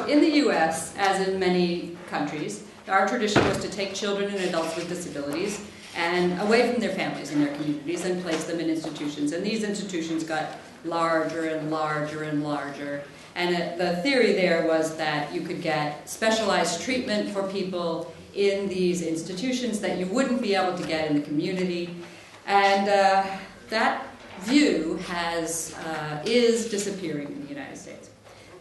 So in the US, as in many countries, our tradition was to take children and adults with disabilities and away from their families and their communities and place them in institutions. And these institutions got larger and larger and larger. And the theory there was that you could get specialized treatment for people in these institutions that you wouldn't be able to get in the community. And that view is disappearing in the United States.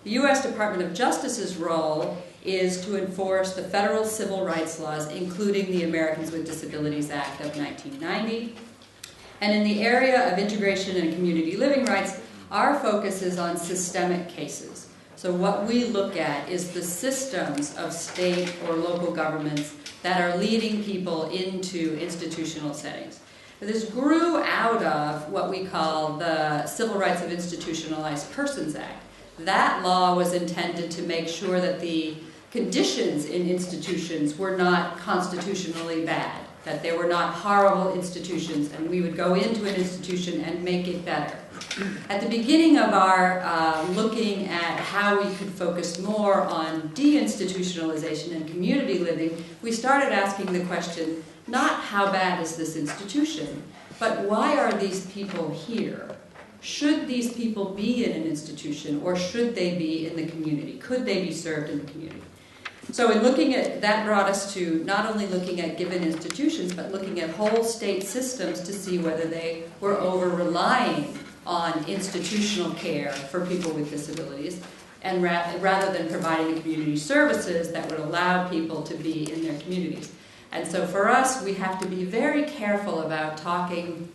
The U.S. Department of Justice's role is to enforce the federal civil rights laws, including the Americans with Disabilities Act of 1990. And in the area of integration and community living rights, our focus is on systemic cases. So what we look at is the systems of state or local governments that are leading people into institutional settings. This grew out of what we call the Civil Rights of Institutionalized Persons Act. That law was intended to make sure that the conditions in institutions were not constitutionally bad, that they were not horrible institutions, and we would go into an institution and make it better. At the beginning of our looking at how we could focus more on deinstitutionalization and community living, we started asking the question, not how bad is this institution, but why are these people here? Should these people be in an institution, or should they be in the community? Could they be served in the community? So in looking at, that brought us to not only looking at given institutions, but looking at whole state systems to see whether they were over-relying on institutional care for people with disabilities, and rather than providing community services that would allow people to be in their communities. And so for us, we have to be very careful about talking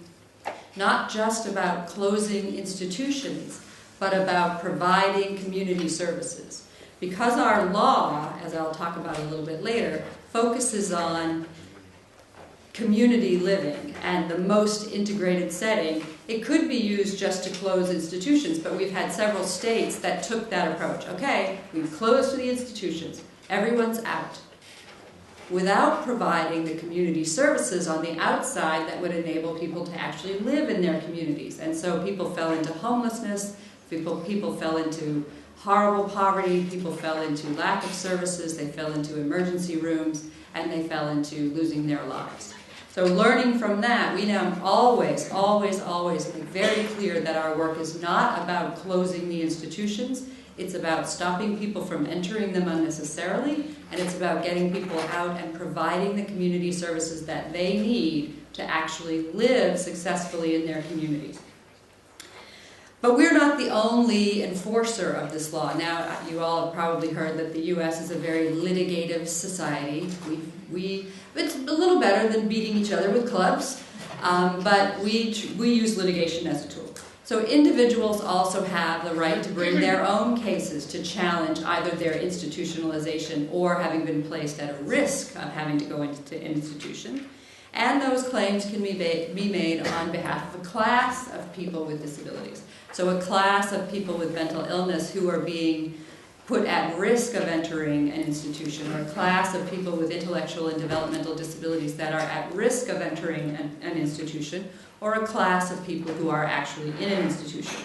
not just about closing institutions, but about providing community services. Because our law, as I'll talk about a little bit later, focuses on community living and the most integrated setting, it could be used just to close institutions, but we've had several states that took that approach. Okay, we've closed the institutions, everyone's out, without providing the community services on the outside that would enable people to actually live in their communities. And so people fell into homelessness, people fell into horrible poverty, people fell into lack of services, they fell into emergency rooms, and they fell into losing their lives. So learning from that, we now always make very clear that our work is not about closing the institutions. It's about stopping people from entering them unnecessarily, and it's about getting people out and providing the community services that they need to actually live successfully in their communities. But we're not the only enforcer of this law. Now, you all have probably heard that the U.S. is a very litigative society. It's a little better than beating each other with clubs, but we use litigation as a tool. So individuals also have the right to bring their own cases to challenge either their institutionalization or having been placed at a risk of having to go into an institution. And those claims can be made on behalf of a class of people with disabilities. So a class of people with mental illness who are being put at risk of entering an institution, or a class of people with intellectual and developmental disabilities that are at risk of entering an institution, or a class of people who are actually in an institution.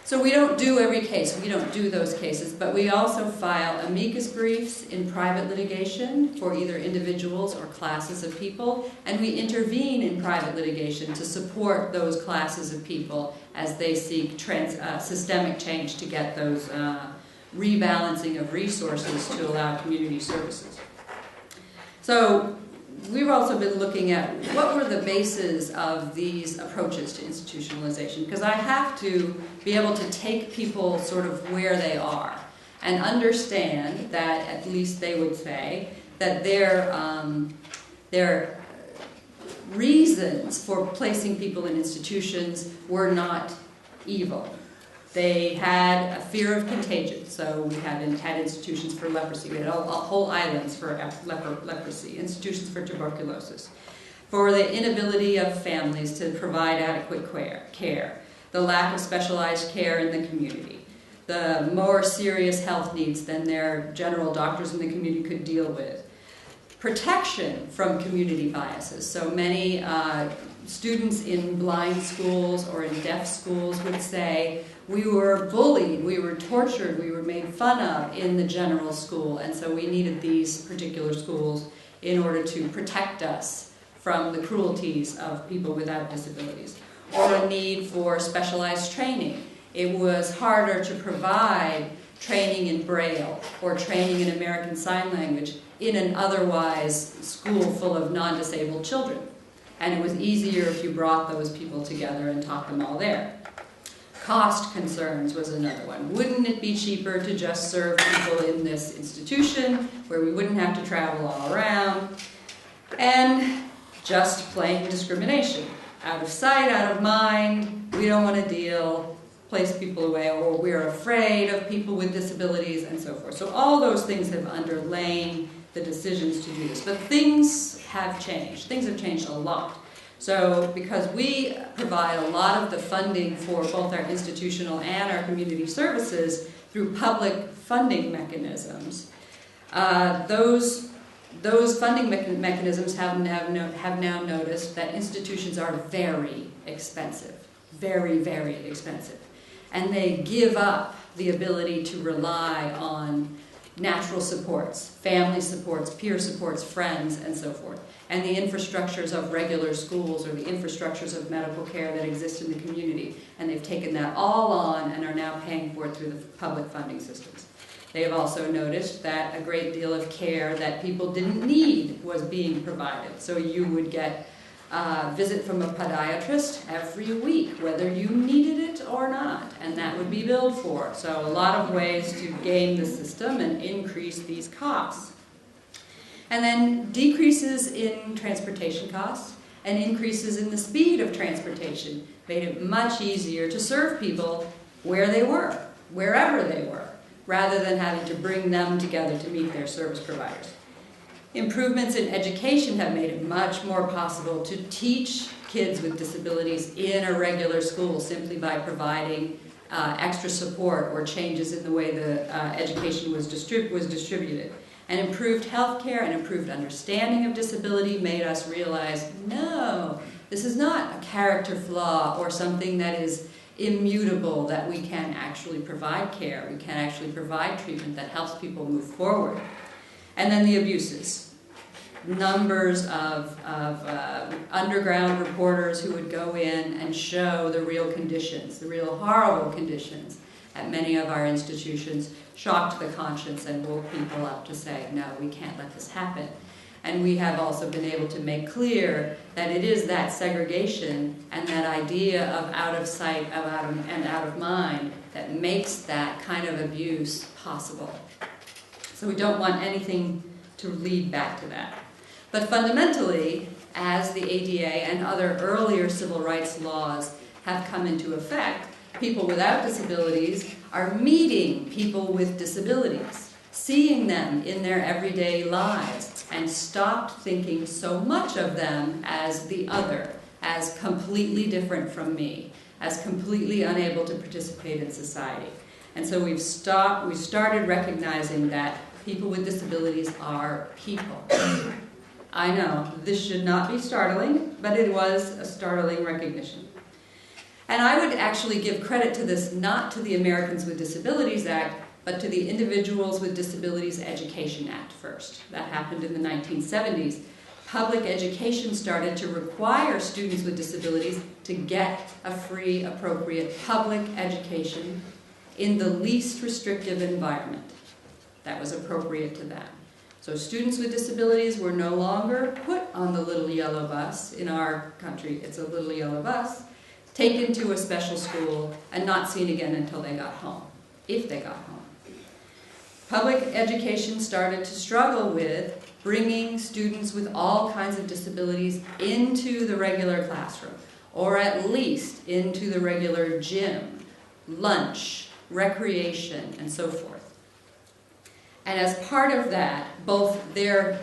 So we don't do every case, we don't do those cases, but we also file amicus briefs in private litigation for either individuals or classes of people, and we intervene in private litigation to support those classes of people as they seek systemic change to get those rebalancing of resources to allow community services. So we've also been looking at what were the bases of these approaches to institutionalization, because I have to be able to take people sort of where they are and understand that, at least they would say, that their reasons for placing people in institutions were not evil. They had a fear of contagion, so we had institutions for leprosy. We had whole islands for leprosy, institutions for tuberculosis, for the inability of families to provide adequate care, the lack of specialized care in the community, the more serious health needs than their general doctors in the community could deal with, protection from community biases. So many students in blind schools or in deaf schools would say, We were bullied, we were tortured, we were made fun of in the general school, and so we needed these particular schools in order to protect us from the cruelties of people without disabilities. Or a need for specialized training. It was harder to provide training in Braille or training in American Sign Language in an otherwise school full of non-disabled children. And it was easier if you brought those people together and taught them all there. Cost concerns was another one. Wouldn't it be cheaper to just serve people in this institution where we wouldn't have to travel all around? And just plain discrimination. Out of sight, out of mind, we don't want to deal, place people away, or we're afraid of people with disabilities, and so forth. So all those things have underlain the decisions to do this. But things have changed. Things have changed a lot. So because we provide a lot of the funding for both our institutional and our community services through public funding mechanisms, those funding mechanisms have now noticed that institutions are very expensive, very, very expensive. And they give up the ability to rely on natural supports, family supports, peer supports, friends, and so forth. And the infrastructures of regular schools or the infrastructures of medical care that exist in the community. And they've taken that all on and are now paying for it through the public funding systems. They have also noticed that a great deal of care that people didn't need was being provided. So you would get a visit from a podiatrist every week, whether you needed it or not, and that would be billed for. So a lot of ways to game the system and increase these costs. And then decreases in transportation costs and increases in the speed of transportation made it much easier to serve people where they were, wherever they were, rather than having to bring them together to meet their service providers. Improvements in education have made it much more possible to teach kids with disabilities in a regular school simply by providing extra support or changes in the way the education was distributed. And improved healthcare and improved understanding of disability made us realize, no, this is not a character flaw or something that is immutable, that we can actually provide care, we can actually provide treatment that helps people move forward. And then the abuses. Numbers of underground reporters who would go in and show the real conditions, the real horrible conditions at many of our institutions, shocked the conscience and woke people up to say, no, we can't let this happen. And we have also been able to make clear that it is that segregation and that idea of out of sight and out of mind that makes that kind of abuse possible. So we don't want anything to lead back to that. But fundamentally, as the ADA and other earlier civil rights laws have come into effect, people without disabilities are meeting people with disabilities, seeing them in their everyday lives, and stopped thinking so much of them as the other, as completely different from me, as completely unable to participate in society. And so we started recognizing that people with disabilities are people. I know, this should not be startling, but it was a startling recognition. And I would actually give credit to this not to the Americans with Disabilities Act, but to the Individuals with Disabilities Education Act first. That happened in the 1970s. Public education started to require students with disabilities to get a free, appropriate public education in the least restrictive environment that was appropriate to them. So students with disabilities were no longer put on the little yellow bus. In our country, it's a little yellow bus, taken to a special school and not seen again until they got home, if they got home. Public education started to struggle with bringing students with all kinds of disabilities into the regular classroom, or at least into the regular gym, lunch, recreation, and so forth. And as part of that, both their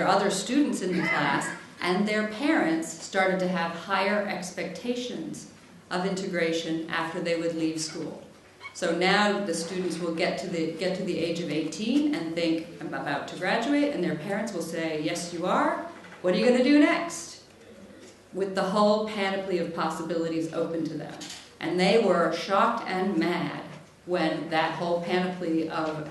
other students in the class and their parents started to have higher expectations of integration after they would leave school. So now the students will get to the age of 18 and think, I'm about to graduate, and their parents will say, yes, you are. What are you going to do next? With the whole panoply of possibilities open to them. And they were shocked and mad when that whole panoply of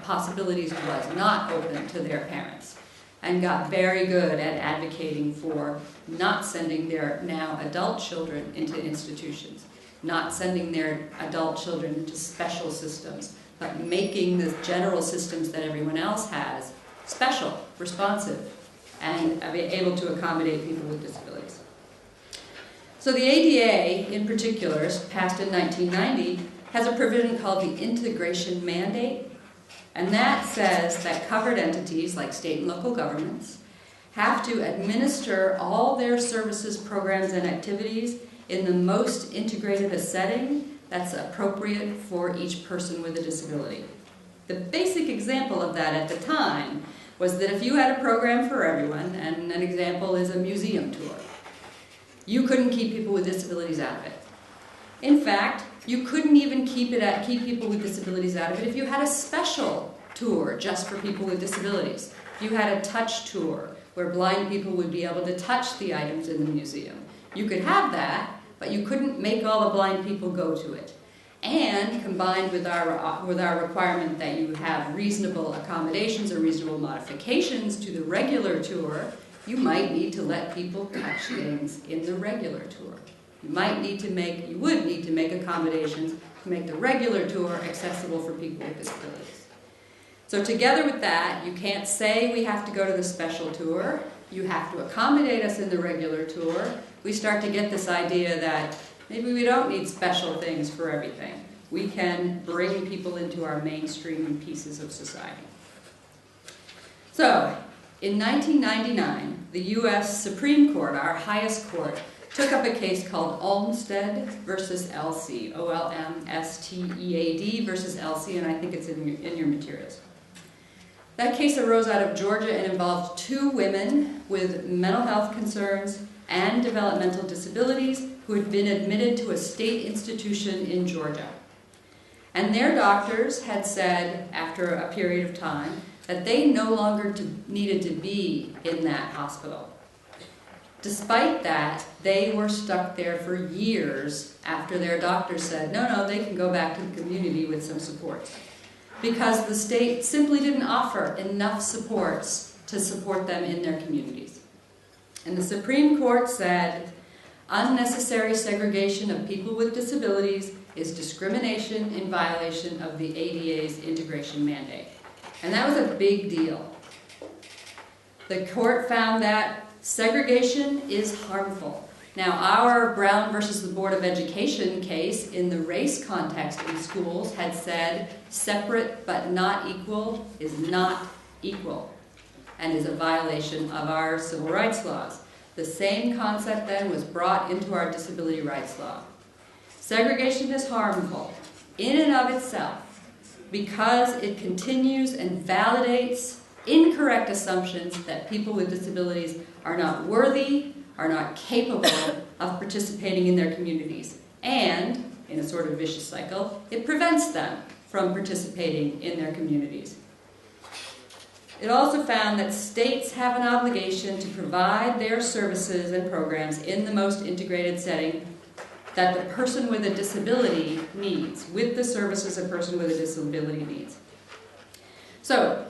possibilities was not open to their parents, and got very good at advocating for not sending their now adult children into institutions, not sending their adult children into special systems, but making the general systems that everyone else has special, responsive, and able to accommodate people with disabilities. So the ADA, in particular, passed in 1990, has a provision called the Integration Mandate, and that says that covered entities, like state and local governments, have to administer all their services, programs, and activities in the most integrated a setting that's appropriate for each person with a disability. The basic example of that at the time was that if you had a program for everyone, and an example is a museum tour, you couldn't keep people with disabilities out of it. In fact, you couldn't even keep people with disabilities out of it if you had a special tour just for people with disabilities. If you had a touch tour where blind people would be able to touch the items in the museum. You could have that, but you couldn't make all the blind people go to it. And combined with our requirement that you have reasonable accommodations or reasonable modifications to the regular tour, you might need to let people touch things in the regular tour. You would need to make accommodations to make the regular tour accessible for people with disabilities. So together with that, you can't say we have to go to the special tour. You have to accommodate us in the regular tour. We start to get this idea that maybe we don't need special things for everything. We can bring people into our mainstream pieces of society. So, in 1999, the U.S. Supreme Court, our highest court, took up a case called Olmsted versus Elsie, O-L-M-S-T-E-A-D versus Elsie, and I think it's in your materials. That case arose out of Georgia and involved two women with mental health concerns and developmental disabilities who had been admitted to a state institution in Georgia. And their doctors had said, after a period of time, that they no longer needed to be in that hospital. Despite that, they were stuck there for years after their doctors said, no, they can go back to the community with some supports. Because the state simply didn't offer enough supports to support them in their communities. And the Supreme Court said, unnecessary segregation of people with disabilities is discrimination in violation of the ADA's integration mandate. And that was a big deal. The court found that segregation is harmful. Now, our Brown versus the Board of Education case in the race context in schools had said separate but not equal is not equal and is a violation of our civil rights laws. The same concept then was brought into our disability rights law. Segregation is harmful in and of itself because it continues and validates incorrect assumptions that people with disabilities are not worthy, are not capable of participating in their communities. And, in a sort of vicious cycle, it prevents them from participating in their communities. It also found that states have an obligation to provide their services and programs in the most integrated setting that the person with a disability needs, with the services a person with a disability needs. So,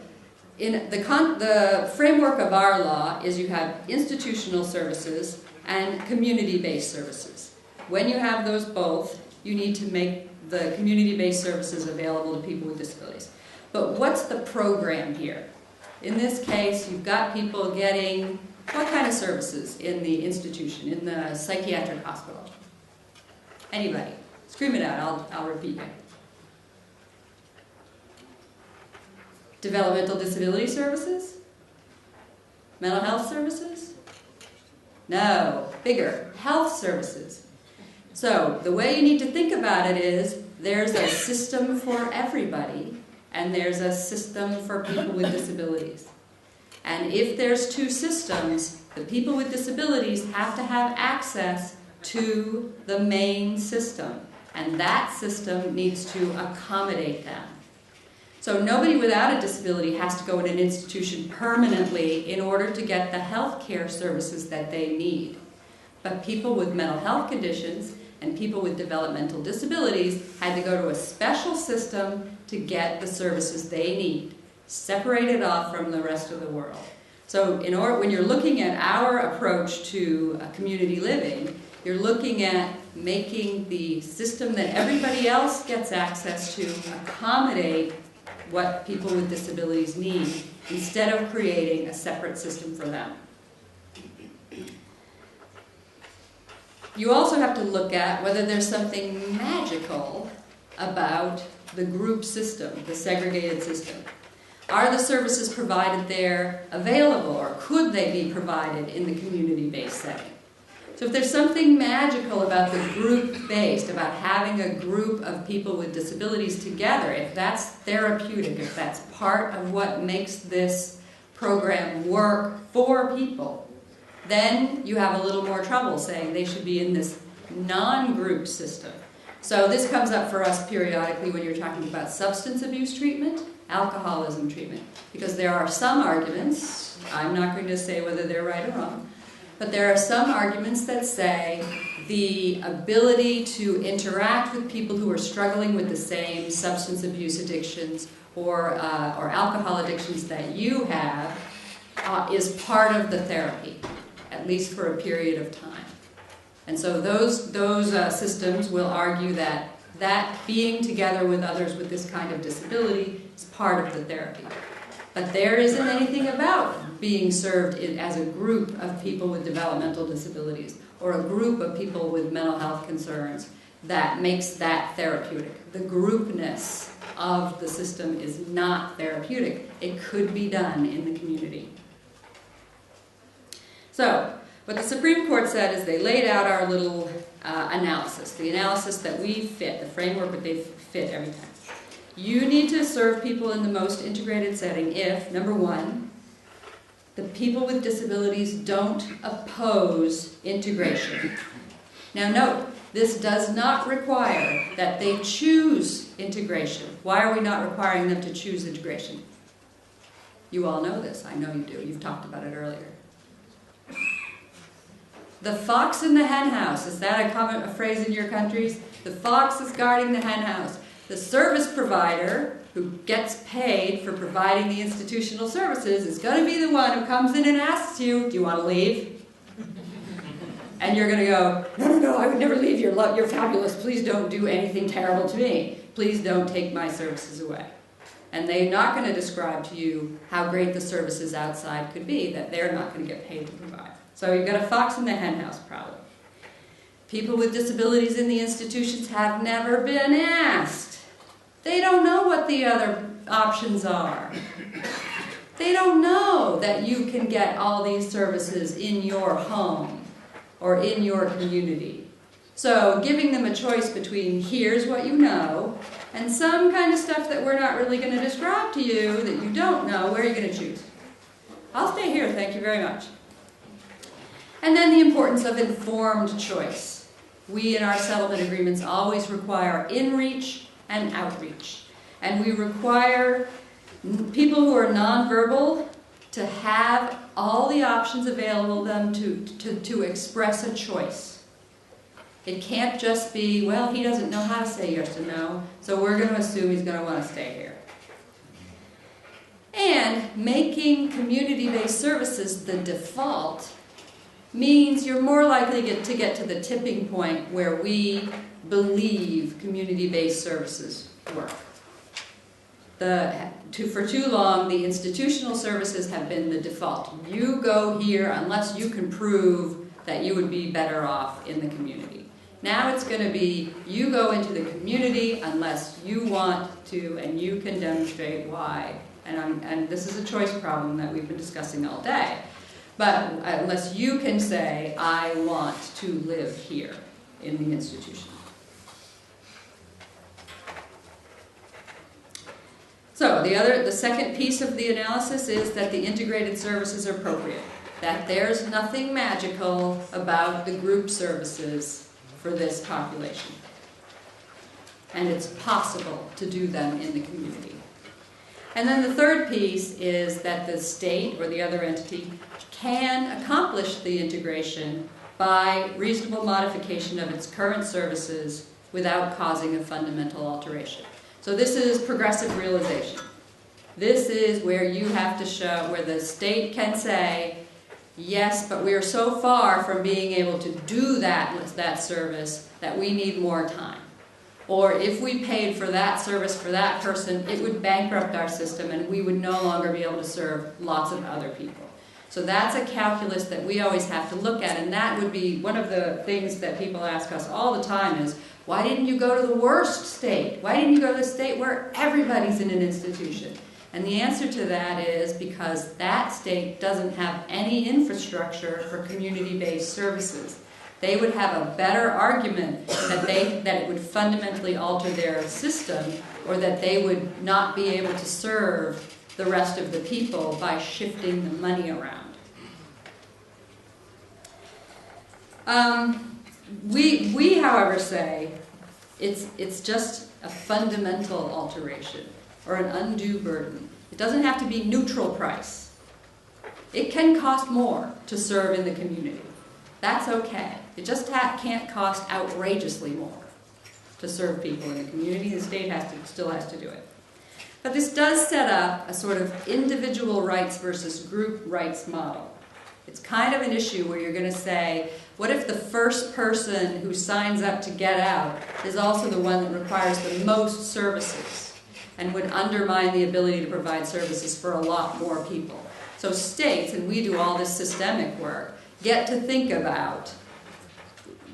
in the framework of our law is you have institutional services and community-based services. When you have those both, you need to make the community-based services available to people with disabilities. But what's the program here? In this case, you've got people getting what kind of services in the institution, in the psychiatric hospital? Anybody? Scream it out, I'll repeat it. Developmental disability services? Mental health services? No, bigger, health services. So the way you need to think about it is there's a system for everybody and there's a system for people with disabilities. And if there's two systems, the people with disabilities have to have access to the main system. And that system needs to accommodate them. So nobody without a disability has to go in an institution permanently in order to get the health care services that they need. But people with mental health conditions and people with developmental disabilities had to go to a special system to get the services they need, separated off from the rest of the world. So when you're looking at our approach to community living, you're looking at making the system that everybody else gets access to accommodate what people with disabilities need, instead of creating a separate system for them. You also have to look at whether there's something magical about the group system, the segregated system. Are the services provided there available, or could they be provided in the community-based setting? So if there's something magical about the group-based, about having a group of people with disabilities together, if that's therapeutic, if that's part of what makes this program work for people, then you have a little more trouble saying they should be in this non-group system. So this comes up for us periodically when you're talking about substance abuse treatment, alcoholism treatment, because there are some arguments, I'm not going to say whether they're right or wrong, but there are some arguments that say the ability to interact with people who are struggling with the same substance abuse addictions or alcohol addictions that you have is part of the therapy, at least for a period of time. And so those systems will argue that being together with others with this kind of disability is part of the therapy. But there isn't anything about being served as a group of people with developmental disabilities or a group of people with mental health concerns that makes that therapeutic. The groupness of the system is not therapeutic. It could be done in the community. So, what the Supreme Court said is they laid out our little analysis, the analysis that we fit, the framework that they fit every time. You need to serve people in the most integrated setting if, number one, the people with disabilities don't oppose integration. Now note, this does not require that they choose integration. Why are we not requiring them to choose integration? You all know this. I know you do. You've talked about it earlier. The fox in the hen house. Is that a phrase in your countries? The fox is guarding the hen house. The service provider who gets paid for providing the institutional services is going to be the one who comes in and asks you, do you want to leave? And you're going to go, no, I would never leave. You're fabulous. Please don't do anything terrible to me. Please don't take my services away. And they're not going to describe to you how great the services outside could be that they're not going to get paid to provide. So you've got a fox in the hen house problem. People with disabilities in the institutions have never been asked. They don't know what the other options are. They don't know that you can get all these services in your home or in your community. So giving them a choice between here's what you know and some kind of stuff that we're not really going to describe to you that you don't know, where are you going to choose? I'll stay here, thank you very much. And then the importance of informed choice. We in our settlement agreements always require in-reach and outreach. And we require people who are nonverbal to have all the options available to them to express a choice. It can't just be, well, he doesn't know how to say yes or no, so we're going to assume he's going to want to stay here. And making community-based services the default means you're more likely to get to the tipping point where we believe community-based services work. For too long, the institutional services have been the default. You go here unless you can prove that you would be better off in the community. Now it's going to be, you go into the community unless you want to and you can demonstrate why. And this is a choice problem that we've been discussing all day. But unless you can say, I want to live here in the institution. So the second piece of the analysis is that the integrated services are appropriate. That there's nothing magical about the group services for this population. And it's possible to do them in the community. And then the third piece is that the state or the other entity can accomplish the integration by reasonable modification of its current services without causing a fundamental alteration. So this is progressive realization. This is where you have to show, where the state can say, yes, but we are so far from being able to do that service that we need more time. Or if we paid for that service for that person, it would bankrupt our system and we would no longer be able to serve lots of other people. So that's a calculus that we always have to look at, and that would be one of the things that people ask us all the time is, why didn't you go to the worst state? Why didn't you go to the state where everybody's in an institution? And the answer to that is because that state doesn't have any infrastructure for community-based services. They would have a better argument that it would fundamentally alter their system, or that they would not be able to serve the rest of the people by shifting the money around. We, however, say it's just a fundamental alteration or an undue burden. It doesn't have to be neutral price. It can cost more to serve in the community. That's okay. It just can't cost outrageously more to serve people in the community. The state still has to do it. But this does set up a sort of individual rights versus group rights model. It's kind of an issue where you're going to say, what if the first person who signs up to get out is also the one that requires the most services and would undermine the ability to provide services for a lot more people? So states, and we do all this systemic work, get to think about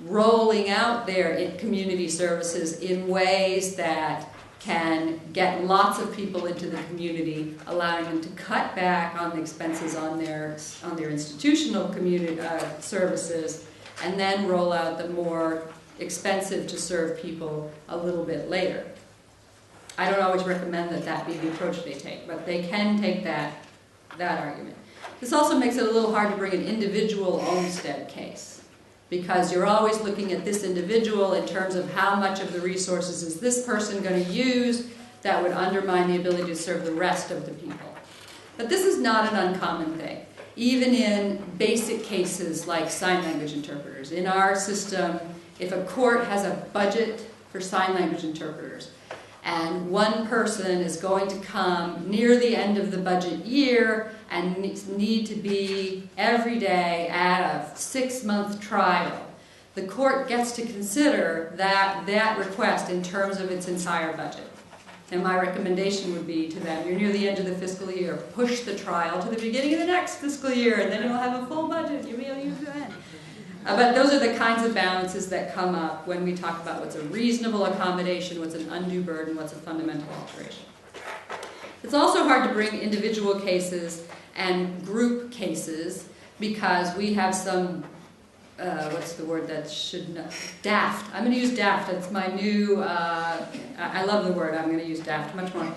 rolling out their community services in ways that can get lots of people into the community, allowing them to cut back on the expenses on their institutional community services, and then roll out the more expensive to serve people a little bit later. I don't always recommend that be the approach they take, but they can take that argument. This also makes it a little hard to bring an individual Olmsted case, because you're always looking at this individual in terms of how much of the resources is this person going to use that would undermine the ability to serve the rest of the people. But this is not an uncommon thing. Even in basic cases like sign language interpreters. In our system, if a court has a budget for sign language interpreters, and one person is going to come near the end of the budget year and need to be every day at a 6-month trial, the court gets to consider that request in terms of its entire budget. And my recommendation would be to them, you're near the end of the fiscal year, push the trial to the beginning of the next fiscal year, and then you'll have a full budget. You'll be able to use that. But those are the kinds of balances that come up when we talk about what's a reasonable accommodation, what's an undue burden, what's a fundamental alteration. It's also hard to bring individual cases and group cases because we have some, what's the word that should know? Daft. I'm going to use daft. It's my new, I love the word. I'm going to use daft much more.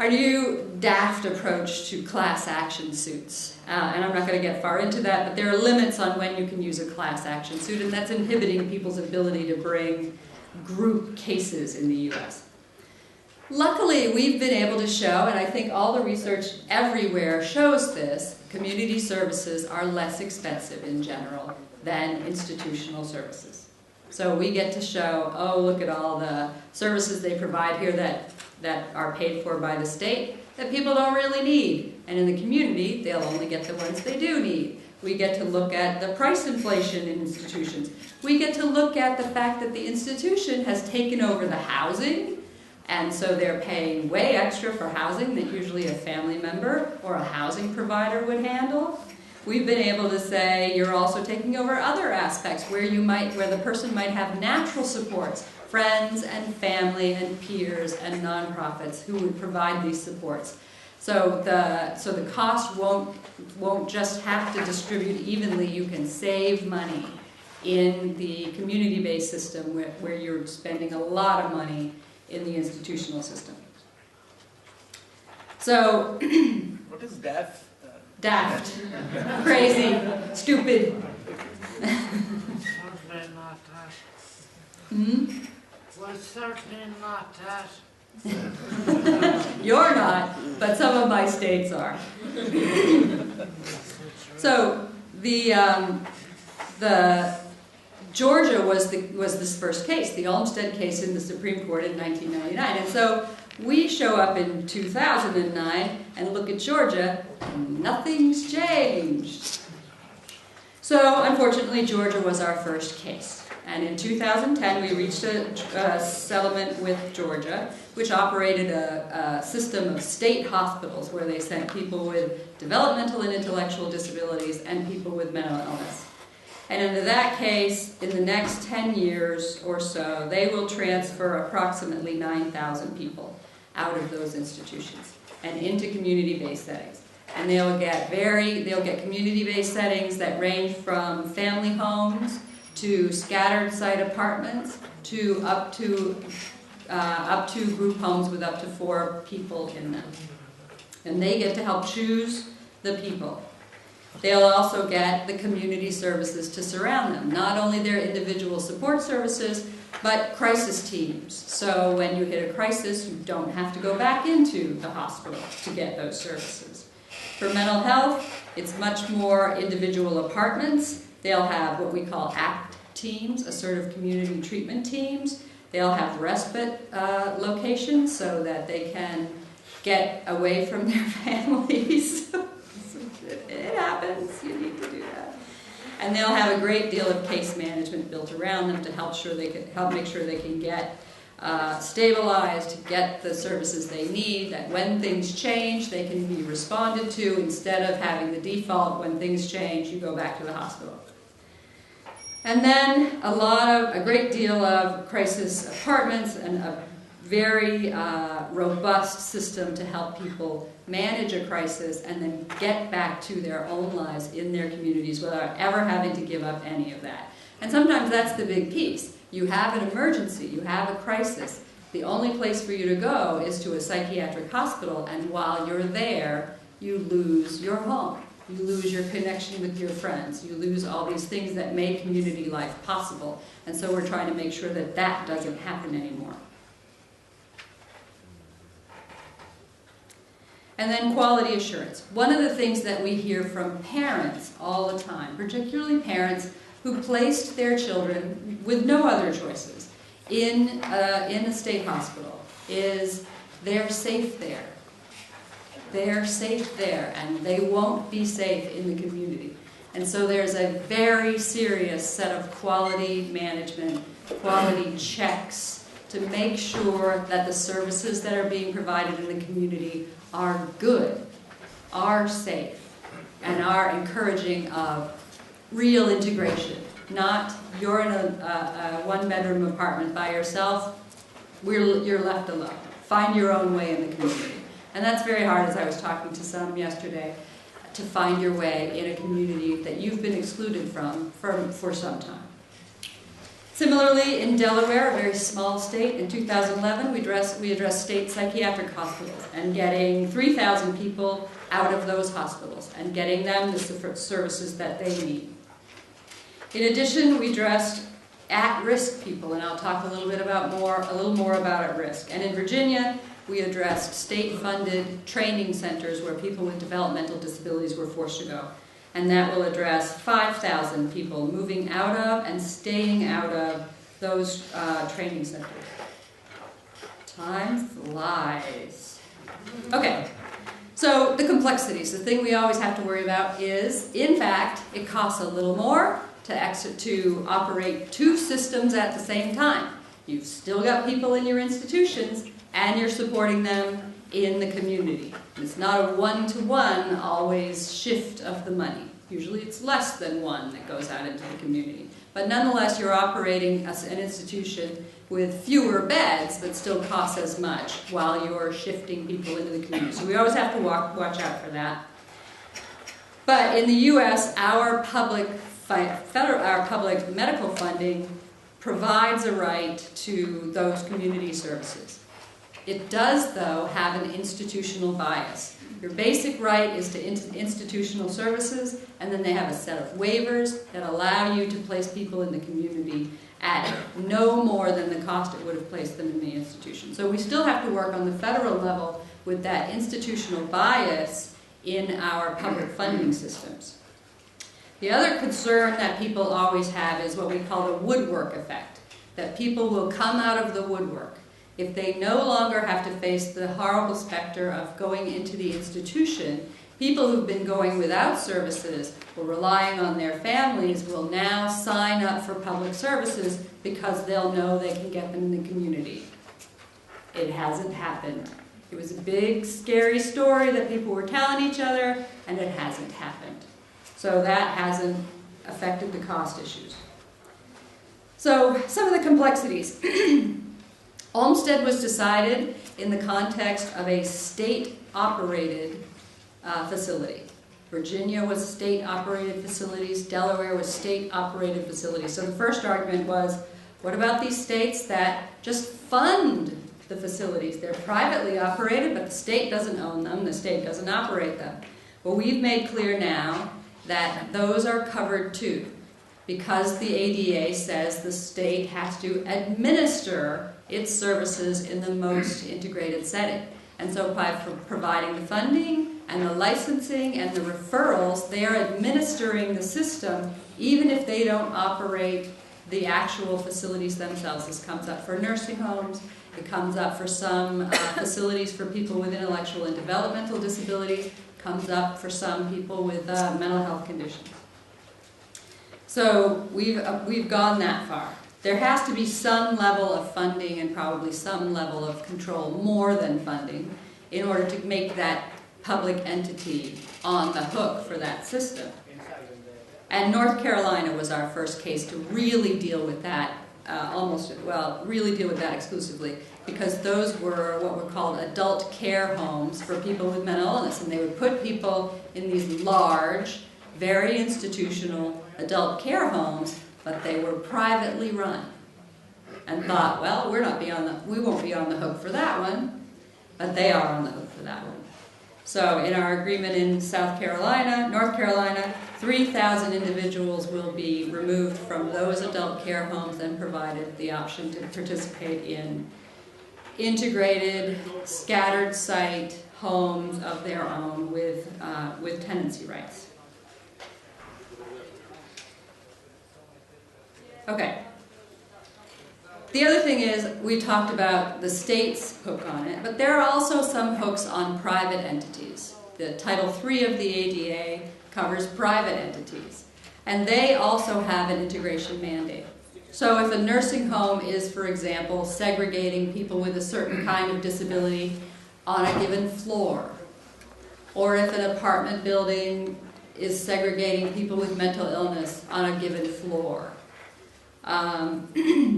Our new daft approach to class action suits. And I'm not going to get far into that, but there are limits on when you can use a class action suit, and that's inhibiting people's ability to bring group cases in the U.S. Luckily, we've been able to show, and I think all the research everywhere shows this, community services are less expensive in general than institutional services. So we get to show, oh, look at all the services they provide here that are paid for by the state that people don't really need. And in the community, they'll only get the ones they do need. We get to look at the price inflation in institutions. We get to look at the fact that the institution has taken over the housing, and so they're paying way extra for housing that usually a family member or a housing provider would handle. We've been able to say you're also taking over other aspects where the person might have natural supports, friends and family and peers and nonprofits who would provide these supports. So the cost won't just have to distribute evenly. You can save money in the community-based system where you're spending a lot of money in the institutional system. So what is daft? Daft, crazy, stupid. Certainly not that. Well, certainly not that. You're not, but some of my states are. So the Georgia was this first case, the Olmsted case in the Supreme Court in 1999. And so we show up in 2009 and look at Georgia, and nothing's changed. So unfortunately, Georgia was our first case. And in 2010, we reached a settlement with Georgia, which operated a system of state hospitals where they sent people with developmental and intellectual disabilities and people with mental illness. And under that case, in the next 10 years or so, they will transfer approximately 9,000 people out of those institutions and into community-based settings. And they'll get community-based settings that range from family homes to scattered site apartments to up to group homes with up to 4 people in them. And they get to help choose the people. They'll also get the community services to surround them, not only their individual support services, but crisis teams. So when you hit a crisis, you don't have to go back into the hospital to get those services. For mental health, it's much more individual apartments. They'll have what we call ACT teams, assertive community treatment teams. They'll have respite locations so that they can get away from their families. It happens, you need to do that. And they'll have a great deal of case management built around them to help make sure they can get stabilized, to get the services they need, that when things change, they can be responded to instead of having the default, when things change, you go back to the hospital. And then a great deal of crisis apartments and a very robust system to help people manage a crisis and then get back to their own lives in their communities without ever having to give up any of that. And sometimes that's the big piece. You have an emergency, you have a crisis. The only place for you to go is to a psychiatric hospital, and while you're there, you lose your home. You lose your connection with your friends. You lose all these things that make community life possible. And so we're trying to make sure that that doesn't happen anymore. And then quality assurance. One of the things that we hear from parents all the time, particularly parents who placed their children with no other choices in a state hospital, is they're safe there. They're safe there, and they won't be safe in the community. And so there's a very serious set of quality management, quality checks to make sure that the services that are being provided in the community are good, are safe, and are encouraging of real integration. Not, you're in a one-bedroom apartment by yourself, you're left alone. Find your own way in the community. And that's very hard, as I was talking to some yesterday, to find your way in a community that you've been excluded from for some time. Similarly, in Delaware, a very small state, in 2011, we addressed state psychiatric hospitals and getting 3,000 people out of those hospitals and getting them the services that they need. In addition, we addressed at-risk people, and I'll talk a little more about at-risk. And in Virginia, we addressed state-funded training centers where people with developmental disabilities were forced to go. And that will address 5,000 people moving out of and staying out of those training centers. Time flies. Okay, so the complexities, the thing we always have to worry about is, in fact, it costs a little more to operate 2 systems at the same time. You've still got people in your institutions, and you're supporting them in the community. It's not a one-to-one always shift of the money. Usually it's less than 1 that goes out into the community. But nonetheless, you're operating as an institution with fewer beds, but still costs as much while you're shifting people into the community. So we always have to watch out for that. But in the U.S., our public medical funding provides a right to those community services. It does, though, have an institutional bias. Your basic right is to institutional services, and then they have a set of waivers that allow you to place people in the community at no more than the cost it would have placed them in the institution. So we still have to work on the federal level with that institutional bias in our public funding systems. The other concern that people always have is what we call the woodwork effect, that people will come out of the woodwork. If they no longer have to face the horrible specter of going into the institution, people who've been going without services or relying on their families will now sign up for public services because they'll know they can get them in the community. It hasn't happened. It was a big, scary story that people were telling each other, and it hasn't happened. So that hasn't affected the cost issues. So some of the complexities. Olmsted was decided in the context of a state-operated facility. Virginia was state-operated facilities. Delaware was state-operated facilities. So the first argument was, what about these states that just fund the facilities? They're privately operated, but the state doesn't own them. The state doesn't operate them. Well, we've made clear now that those are covered too, because the ADA says the state has to administer its services in the most integrated setting. And so by providing the funding and the licensing and the referrals, they are administering the system even if they don't operate the actual facilities themselves. This comes up for nursing homes. It comes up for some facilities for people with intellectual and developmental disabilities. Comes up for some people with mental health conditions. So we've gone that far. There has to be some level of funding and probably some level of control, more than funding, in order to make that public entity on the hook for that system. And North Carolina was our first case to really deal with that, really deal with that exclusively, because those were what were called adult care homes for people with mental illness, and they would put people in these large, very institutional adult care homes, but they were privately run, and thought, well, we won't be on the hook for that one, but they are on the hook for that one. So in our agreement in North Carolina, 3,000 individuals will be removed from those adult care homes and provided the option to participate in integrated, scattered site homes of their own with tenancy rights. Okay. The other thing is, we talked about the state's hook on it, but there are also some hooks on private entities. The Title III of the ADA covers private entities, and they also have an integration mandate. So if a nursing home is, for example, segregating people with a certain kind of disability on a given floor, or if an apartment building is segregating people with mental illness on a given floor,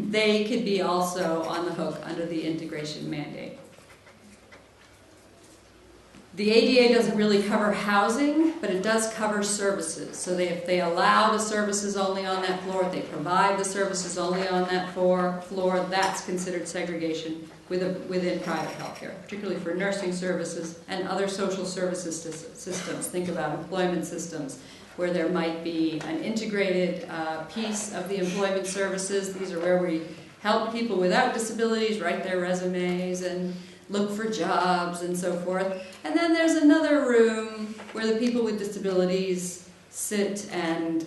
they could be also on the hook under the integration mandate. The ADA doesn't really cover housing, but it does cover services. So if they allow the services only on that floor, if they provide the services only on that floor, that's considered segregation within private healthcare, particularly for nursing services and other social services systems. Think about employment systems, where there might be an integrated piece of the employment services. These are where we help people without disabilities write their resumes and look for jobs and so forth. And then there's another room where the people with disabilities sit and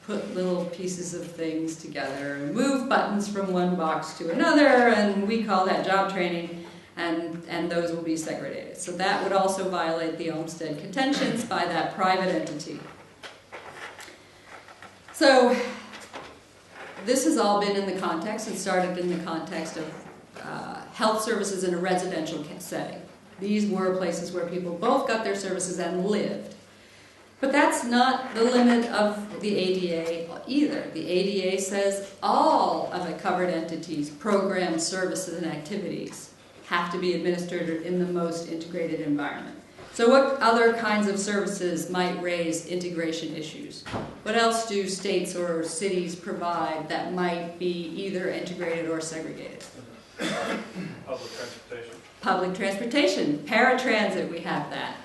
put little pieces of things together and move buttons from one box to another, and we call that job training, and those will be segregated. So that would also violate the Olmsted contentions by that private entity. So this has all been in the context and started in the context of health services in a residential setting. These were places where people both got their services and lived. But that's not the limit of the ADA either. The ADA says all of the covered entities, programs, services, and activities have to be administered in the most integrated environment. So what other kinds of services might raise integration issues? What else do states or cities provide that might be either integrated or segregated? Public transportation. Public transportation. Paratransit, we have that.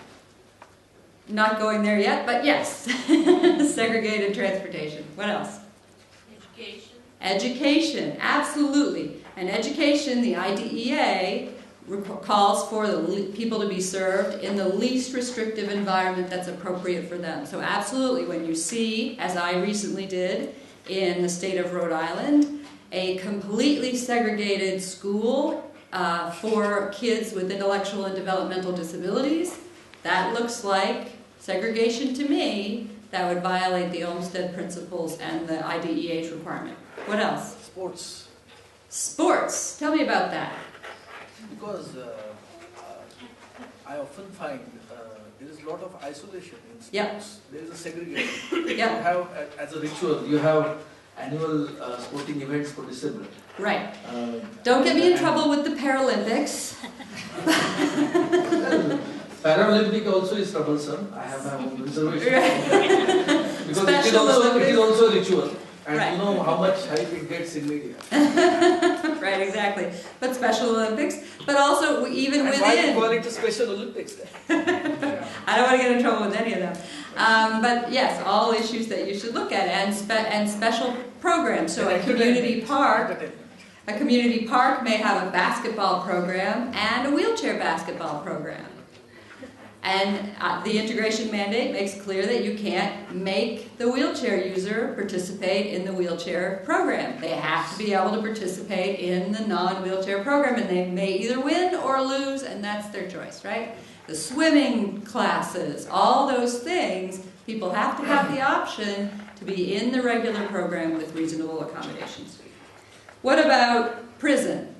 Not going there yet, but yes. Segregated transportation. What else? Education. Education, absolutely. And education, the IDEA calls for the people to be served in the least restrictive environment that's appropriate for them. So absolutely, when you see, as I recently did in the state of Rhode Island, a completely segregated school for kids with intellectual and developmental disabilities, that looks like segregation to me that would violate the Olmsted principles and the IDEH requirement. What else? Sports. Sports. Tell me about that. Because I often find there is a lot of isolation in sports. Yep. There is a segregation. Yep. You have, as a ritual, you have annual sporting events for disabled. Right. Don't get me in trouble with the Paralympics. Paralympic also is troublesome. I have my own reservation. Right. Because it is also a ritual. And right. you know how much hype it gets in media. Right, exactly. But Special Olympics, but also even and within... why do you call it a Special Olympics? I don't want to get in trouble with any of them. But yes, all issues that you should look at, and special programs. So a community park may have a basketball program and a wheelchair basketball program. And the integration mandate makes clear that you can't make the wheelchair user participate in the wheelchair program. They have to be able to participate in the non-wheelchair program, and they may either win or lose, and that's their choice, right? The swimming classes, all those things, people have to have the option to be in the regular program with reasonable accommodations. What about prison?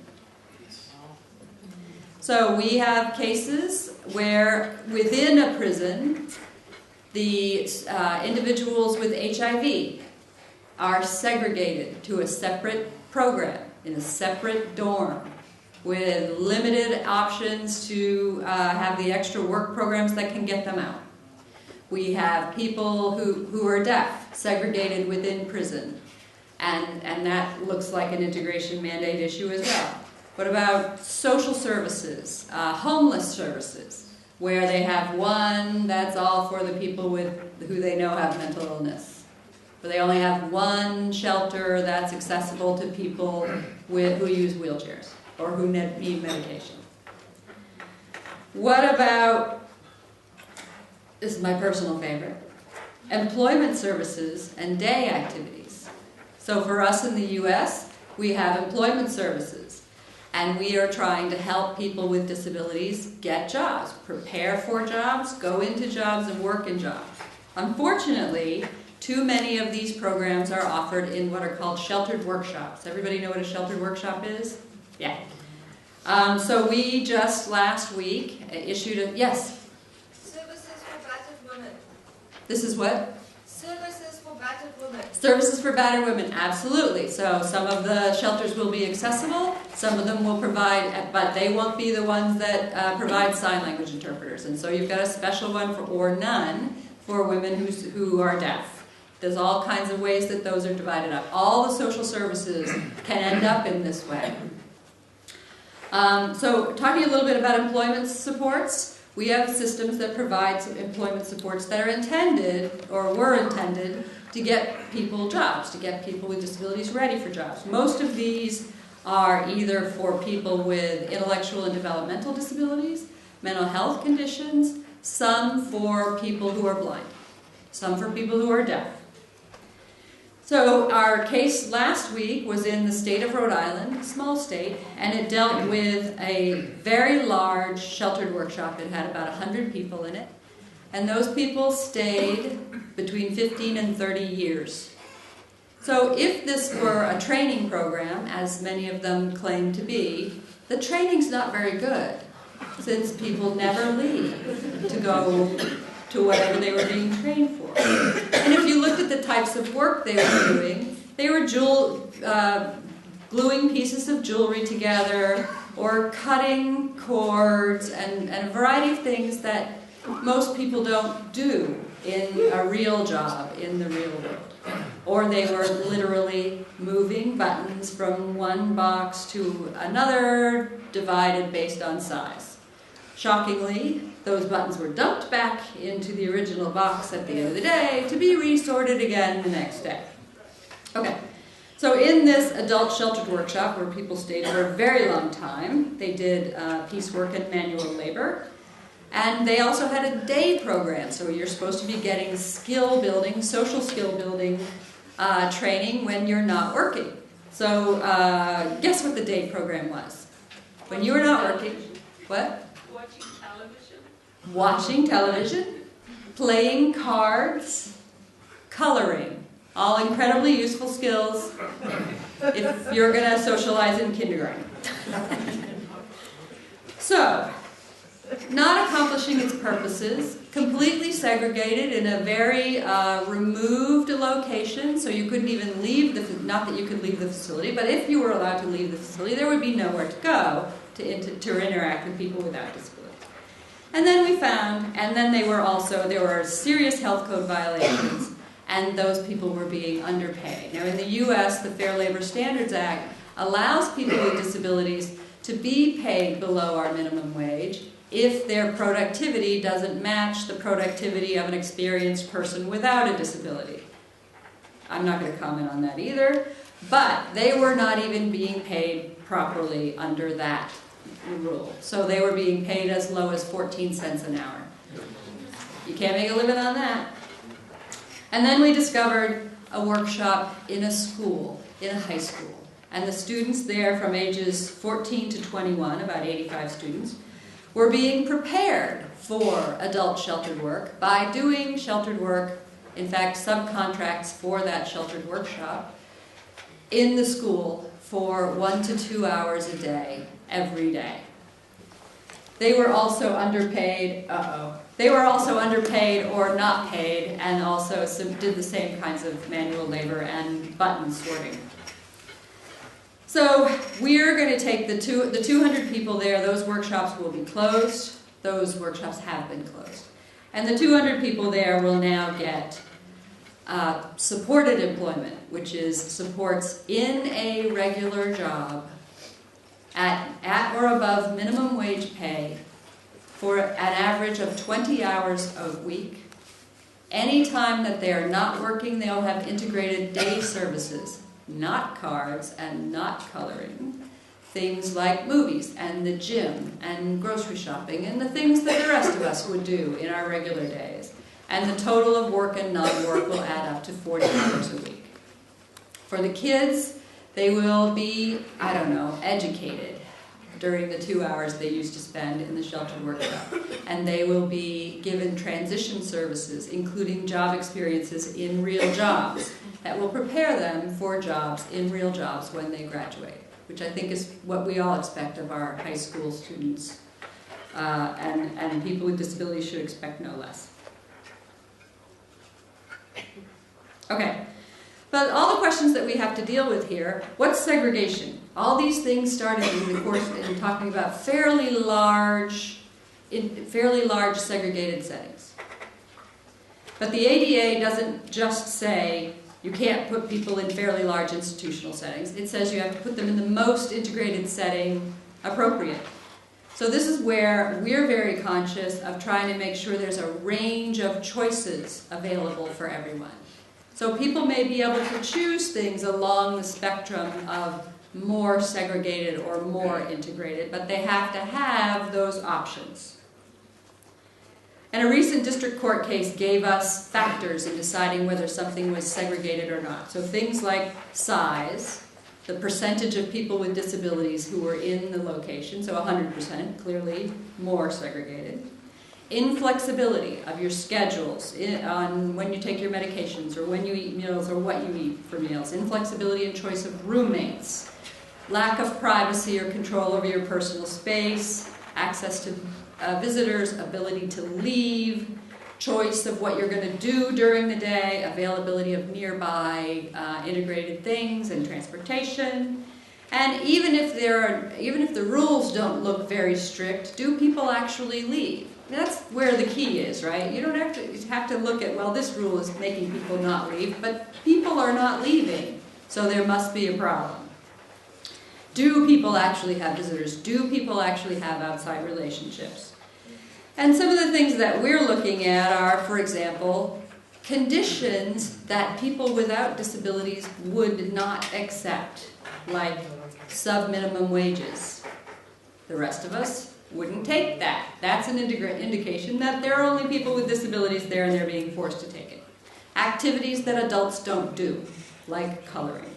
So we have cases where within a prison, the individuals with HIV are segregated to a separate program in a separate dorm with limited options to have the extra work programs that can get them out. We have people who are deaf segregated within prison, and that looks like an integration mandate issue as well. What about social services, homeless services, where they have one that's all for the people who they know have mental illness? Where they only have one shelter that's accessible to people who use wheelchairs or who need medication. What about, this is my personal favorite, employment services and day activities. So for us in the U.S., we have employment services. And we are trying to help people with disabilities get jobs, prepare for jobs, go into jobs, and work in jobs. Unfortunately, too many of these programs are offered in what are called sheltered workshops. Everybody know what a sheltered workshop is? Yeah. So we just last week issued a, yes? Services for battered women. This is what? Services for battered women. Services for battered women, absolutely. So some of the shelters will be accessible, some of them will provide, but they won't be the ones that provide sign language interpreters. And so you've got a special one or none for women who are deaf. There's all kinds of ways that those are divided up. All the social services can end up in this way. So talking a little bit about employment supports, we have systems that provide some employment supports that are intended, or were intended, to get people jobs, to get people with disabilities ready for jobs. Most of these are either for people with intellectual and developmental disabilities, mental health conditions, some for people who are blind, some for people who are deaf. So our case last week was in the state of Rhode Island, a small state, and it dealt with a very large sheltered workshop. It had about 100 people in it, and those people stayed between 15 and 30 years. So if this were a training program, as many of them claim to be, the training's not very good, since people never leave to go to whatever they were being trained for. And if you looked at the types of work they were doing, they were gluing pieces of jewelry together, or cutting cords, and a variety of things that most people don't do in a real job in the real world. Or they were literally moving buttons from one box to another, divided based on size. Shockingly, those buttons were dumped back into the original box at the end of the day to be resorted again the next day. Okay, So in this adult sheltered workshop, where people stayed for a very long time, they did piecework and manual labor. And they also had a day program, so you're supposed to be getting skill building, social skill building training when you're not working. So guess what the day program was? When you were not working, what? Watching television. Watching television, playing cards, coloring. All incredibly useful skills if you're going to socialize in kindergarten. So, not accomplishing its purposes, completely segregated in a very removed location, so you couldn't even leave not that you could leave the facility, but if you were allowed to leave the facility, there would be nowhere to go to interact with people without disabilities. And then we found, and then there were serious health code violations, and those people were being underpaid. Now in the US, the Fair Labor Standards Act allows people with disabilities to be paid below our minimum wage if their productivity doesn't match the productivity of an experienced person without a disability. I'm not going to comment on that either, but they were not even being paid properly under that rule. So they were being paid as low as 14 cents an hour. You can't make a living on that. And then we discovered a workshop in a school, in a high school. And the students there from ages 14 to 21, about 85 students, were being prepared for adult sheltered work by doing sheltered work, in fact, subcontracts for that sheltered workshop, in the school for 1 to 2 hours a day, every day. They were also underpaid, They were also underpaid or not paid, and also did the same kinds of manual labor and button sorting. So we're going to take the 200 people there. Those workshops will be closed. Those workshops have been closed. And the 200 people there will now get supported employment, which is supports in a regular job at or above minimum wage pay for an average of 20 hours a week. Any time that they are not working, they'll have integrated day services, not cards and not coloring. Things like movies and the gym and grocery shopping and the things that the rest of us would do in our regular days. And the total of work and non-work will add up to 40 hours a week. For the kids, they will be, educated during the 2 hours they used to spend in the sheltered workshop. And they will be given transition services, including job experiences in real jobs, that will prepare them for jobs in real jobs when they graduate, which I think is what we all expect of our high school students. And people with disabilities should expect no less. Okay. But all the questions that we have to deal with here, what's segregation? All these things started in the course in talking about fairly large segregated settings. But the ADA doesn't just say you can't put people in fairly large institutional settings. It says you have to put them in the most integrated setting appropriate. So this is where we're very conscious of trying to make sure there's a range of choices available for everyone. So people may be able to choose things along the spectrum of more segregated or more integrated, but they have to have those options. And a recent district court case gave us factors in deciding whether something was segregated or not. So things like size, the percentage of people with disabilities who were in the location, so 100%, clearly more segregated. Inflexibility of your schedules on when you take your medications or when you eat meals or what you eat for meals. Inflexibility in choice of roommates. Lack of privacy or control over your personal space. Access to visitors. Ability to leave. Choice of what you're going to do during the day. Availability of nearby integrated things and transportation. And even if the rules don't look very strict, do people actually leave? That's where the key is, right? You don't have to look at, well, this rule is making people not leave, but people are not leaving, so there must be a problem. Do people actually have visitors? Do people actually have outside relationships? And some of the things that we're looking at are, for example, conditions that people without disabilities would not accept, like sub-minimum wages. The rest of us wouldn't take that. That's an indication that there are only people with disabilities there and they're being forced to take it. Activities that adults don't do, like coloring.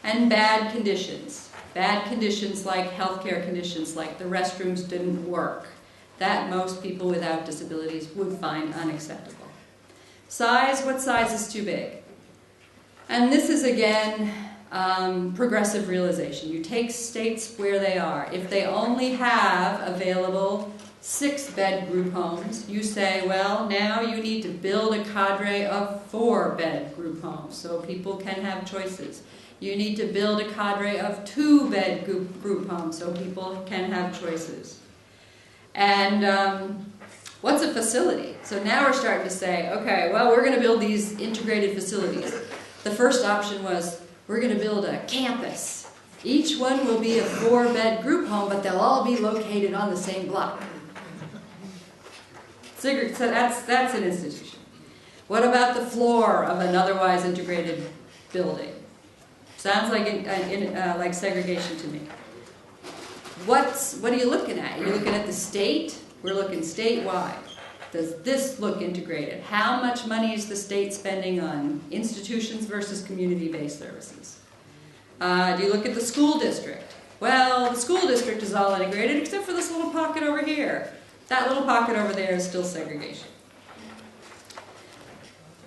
And bad conditions. Bad conditions like healthcare conditions, like the restrooms didn't work, that most people without disabilities would find unacceptable. Size, what size is too big? And this is again progressive realization. You take states where they are. If they only have available 6-bed group homes, you say, well, now you need to build a cadre of 4-bed group homes so people can have choices. You need to build a cadre of 2-bed group homes so people can have choices. And what's a facility? So now we're starting to say, okay, well, we're going to build these integrated facilities. The first option was, we're going to build a campus. Each one will be a 4-bed group home, but they'll all be located on the same block. So that's an institution. What about the floor of an otherwise integrated building? Sounds like segregation to me. What are you looking at? You're looking at the state. We're looking statewide. Does this look integrated? How much money is the state spending on institutions versus community-based services? Do you look at the school district? Well, the school district is all integrated except for this little pocket over here. That little pocket over there is still segregation.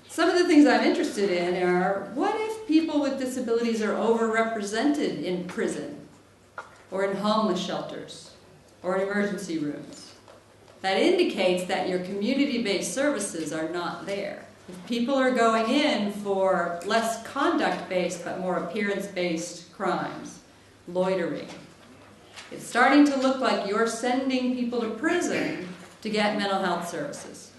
Some of the things I'm interested in are, what if people with disabilities are overrepresented in prison, or in homeless shelters, or in emergency rooms? That indicates that your community-based services are not there. If people are going in for less conduct-based but more appearance-based crimes, loitering, it's starting to look like you're sending people to prison to get mental health services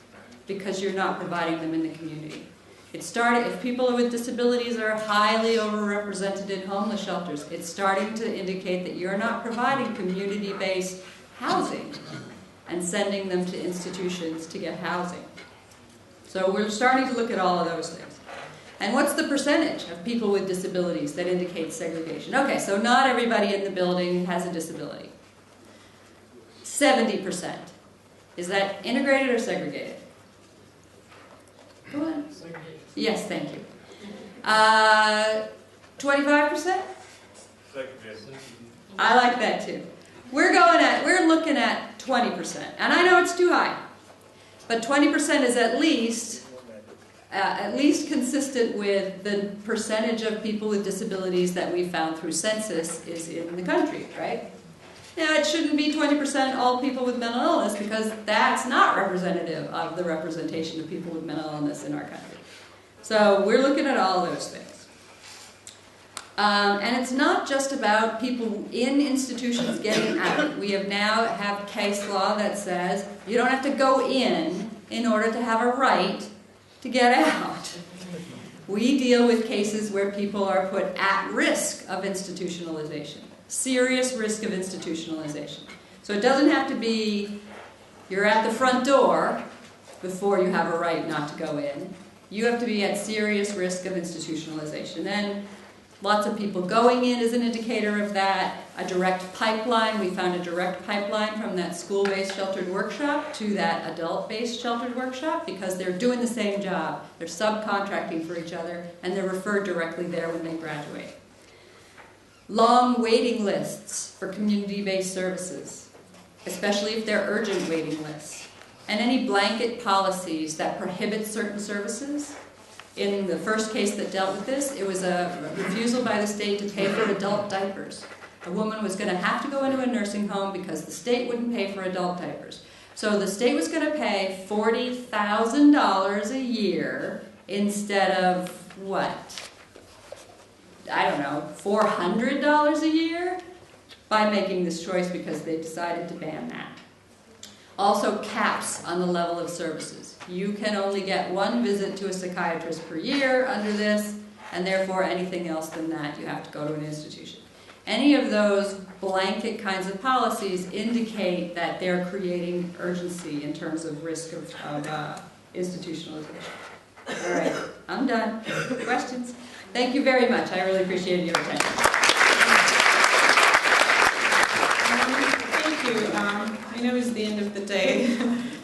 because you're not providing them in the community. If people with disabilities are highly overrepresented in homeless shelters, it's starting to indicate that you're not providing community-based housing and sending them to institutions to get housing. So we're starting to look at all of those things. And what's the percentage of people with disabilities that indicates segregation? Okay, so not everybody in the building has a disability. 70%. Is that integrated or segregated? Go on. Segregation. Yes, thank you. 25%? Segregation. I like that too. We're looking at 20%. And I know it's too high. But 20% is at least consistent with the percentage of people with disabilities that we found through census is in the country, right? Now, it shouldn't be 20% all people with mental illness because that's not representative of the representation of people with mental illness in our country. So we're looking at all those things. And it's not just about people in institutions getting out. We now have case law that says you don't have to go in order to have a right to get out. We deal with cases where people are put at risk of institutionalization, serious risk of institutionalization. So it doesn't have to be you're at the front door before you have a right not to go in. You have to be at serious risk of institutionalization. And lots of people going in is an indicator of that. A direct pipeline, we found a direct pipeline from that school-based sheltered workshop to that adult-based sheltered workshop because they're doing the same job. They're subcontracting for each other and they're referred directly there when they graduate. Long waiting lists for community-based services, especially if they're urgent waiting lists. And any blanket policies that prohibit certain services. In the first case that dealt with this, it was a refusal by the state to pay for adult diapers. A woman was going to have to go into a nursing home because the state wouldn't pay for adult diapers. So the state was going to pay $40,000 a year instead of what? I don't know, $400 a year by making this choice because they decided to ban that. Also caps on the level of services. You can only get one visit to a psychiatrist per year under this, and therefore anything else than that you have to go to an institution. Any of those blanket kinds of policies indicate that they're creating urgency in terms of risk of institutionalization. All right, I'm done. Questions? Thank you very much. I really appreciate your attention. Thank you. I know it's the end of the day,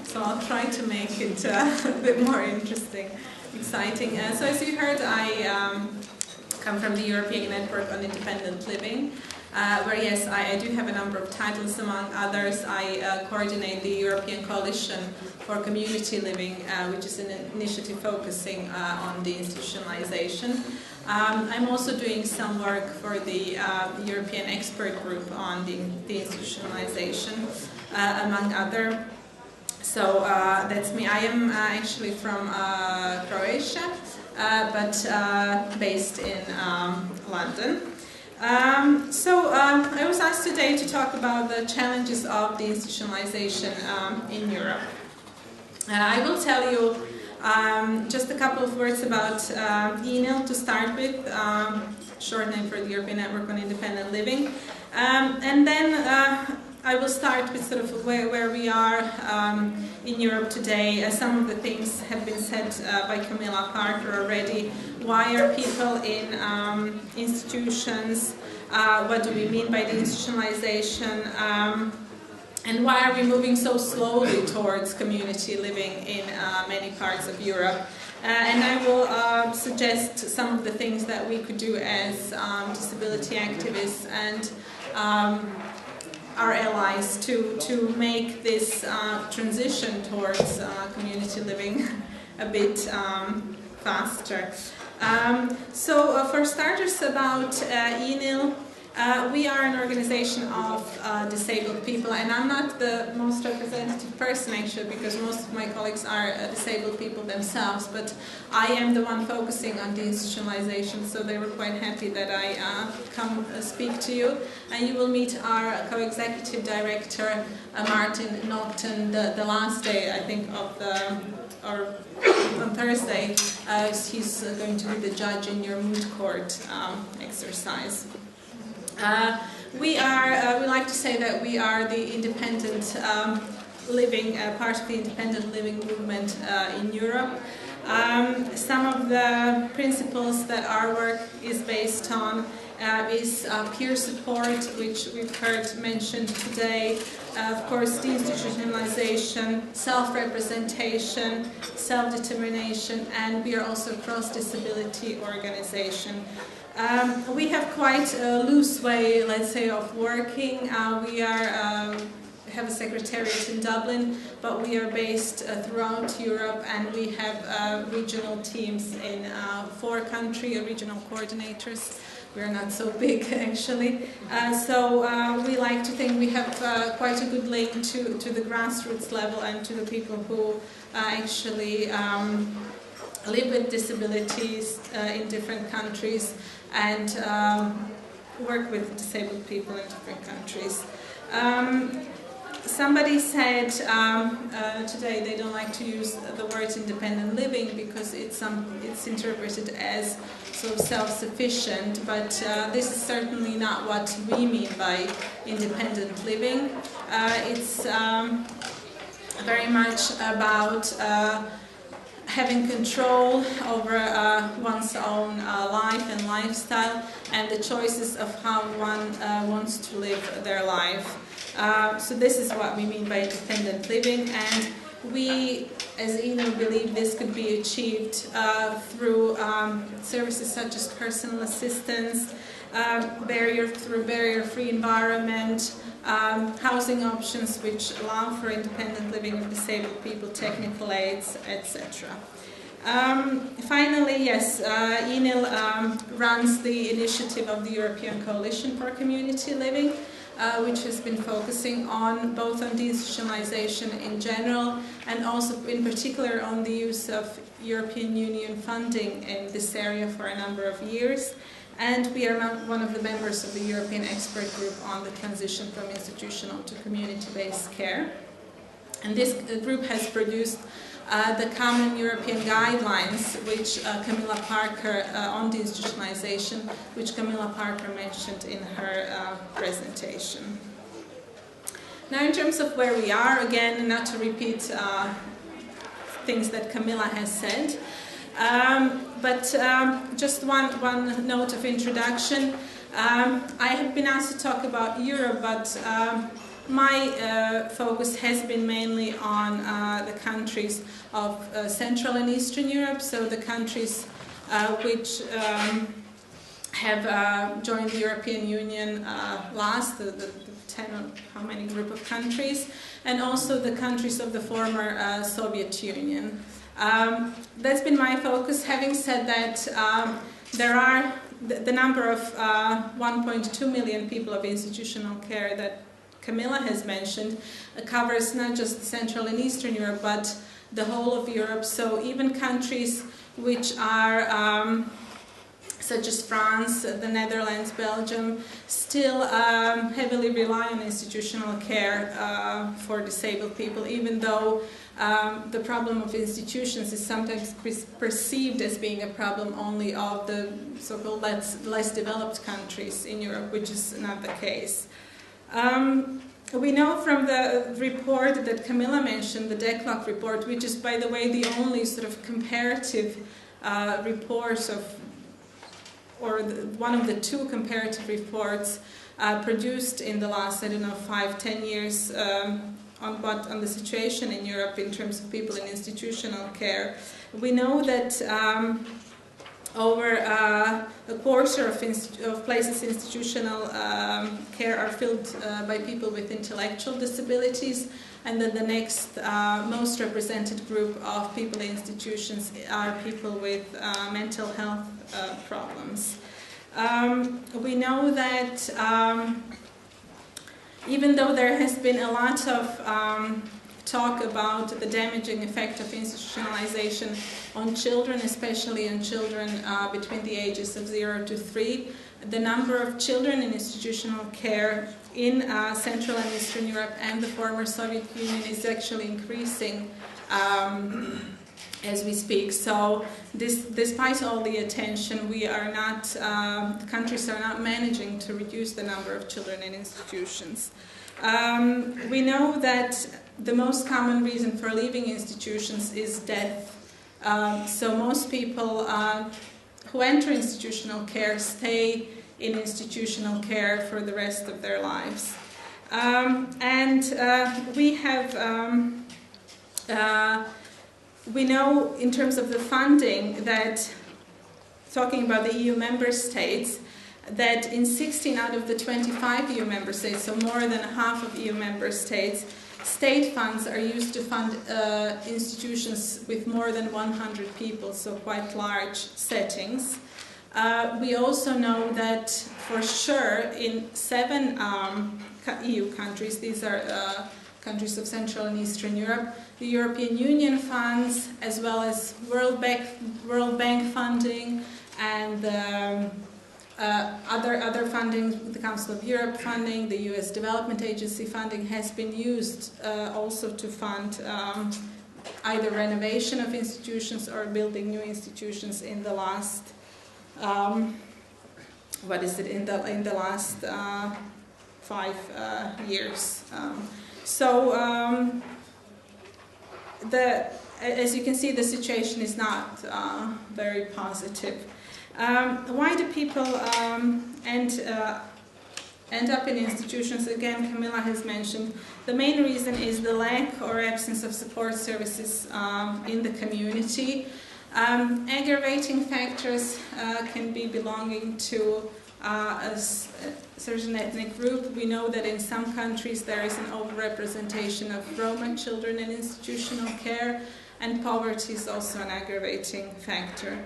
so I'll try to make it a bit more interesting, exciting. So as you heard, I come from the European Network on Independent Living, where yes, I do have a number of titles. Among others, I coordinate the European Coalition for Community Living, which is an initiative focusing on deinstitutionalization. I'm also doing some work for the European Expert Group on deinstitutionalization, among other. So that's me. I am actually from Croatia, but based in London. I was asked today to talk about the challenges of deinstitutionalization in Europe. I will tell you just a couple of words about ENIL to start with, short name for the European Network on Independent Living, and then I will start with sort of where we are in Europe today. Some of the things have been said by Camilla Parker already. Why are people in institutions? What do we mean by deinstitutionalization? And why are we moving so slowly towards community living in many parts of Europe? And I will suggest some of the things that we could do as disability activists and our allies to make this transition towards community living a bit faster. For starters, about ENIL, we are an organization of disabled people, and I'm not the most representative person actually, because most of my colleagues are disabled people themselves, but I am the one focusing on deinstitutionalization, so they were quite happy that I come speak to you. And you will meet our co-executive director, Martin Naughton, the last day, I think, of or on Thursday. He's going to be the judge in your moot court exercise. We like to say that we are the independent living, part of the independent living movement in Europe. Some of the principles that our work is based on is peer support, which we've heard mentioned today, of course deinstitutionalization, self-representation, self-determination, and we are also a cross-disability organization. We have quite a loose way, let's say, of working. We have a secretariat in Dublin, but we are based throughout Europe, and we have regional teams in 4 countries, regional coordinators. We're not so big, actually. We like to think we have quite a good link to the grassroots level and to the people who actually live with disabilities in different countries and work with disabled people in different countries. Somebody said today they don't like to use the word independent living because it's interpreted as sort of self-sufficient, but this is certainly not what we mean by independent living. It's very much about having control over one's own life and lifestyle and the choices of how one wants to live their life. So this is what we mean by independent living, and we as ENIL believe this could be achieved through services such as personal assistance, barrier-free environment, housing options which allow for independent living of disabled people, technical aids, etc. Finally, yes, ENIL runs the initiative of the European Coalition for Community Living, which has been focusing on both on deinstitutionalization in general and also in particular on the use of European Union funding in this area for a number of years. And we are one of the members of the European Expert Group on the transition from institutional to community-based care. And this group has produced the common European guidelines, which Camilla Parker on deinstitutionalization, which Camilla Parker mentioned in her presentation. Now, in terms of where we are, again, not to repeat things that Camilla has said, Just one note of introduction. I have been asked to talk about Europe, but my focus has been mainly on the countries of Central and Eastern Europe, so the countries which have joined the European Union last, the 10 or how many group of countries, and also the countries of the former Soviet Union. That's been my focus. Having said that, there are the number of 1.2 million people of institutional care that Camilla has mentioned covers not just Central and Eastern Europe, but the whole of Europe. So even countries which are such as France, the Netherlands, Belgium, still heavily rely on institutional care for disabled people, even though the problem of institutions is sometimes perceived as being a problem only of the so-called less developed countries in Europe, which is not the case. We know from the report that Camilla mentioned, the DECLOC report, which is, by the way, the only sort of comparative report of, or one of the two comparative reports produced in the last, 5-10 years on the situation in Europe in terms of people in institutional care. We know that over a quarter of places in institutional care are filled by people with intellectual disabilities, and then the next most represented group of people in institutions are people with mental health problems. We know that even though there has been a lot of talk about the damaging effect of institutionalization on children, especially on children between the ages of 0 to 3, the number of children in institutional care in Central and Eastern Europe and the former Soviet Union is actually increasing as we speak. So despite all the attention, we are not, the countries are not managing to reduce the number of children in institutions. We know that the most common reason for leaving institutions is death. So most people who enter institutional care stay in institutional care for the rest of their lives. We know in terms of the funding that, talking about the EU member states, that in 16 out of the 25 EU member states, so more than half of EU member states, state funds are used to fund institutions with more than 100 people, so quite large settings. We also know that for sure in 7 EU countries, these are countries of Central and Eastern Europe, the European Union funds, as well as World Bank funding and other funding, the Council of Europe funding, the US Development Agency funding has been used also to fund either renovation of institutions or building new institutions in the last in the last 5 years. As you can see, the situation is not very positive. Why do people end up in institutions? Again, Camilla has mentioned the main reason is the lack or absence of support services in the community. Aggravating factors can be belonging to a certain ethnic group. We know that in some countries there is an overrepresentation of Roma children in institutional care, and poverty is also an aggravating factor.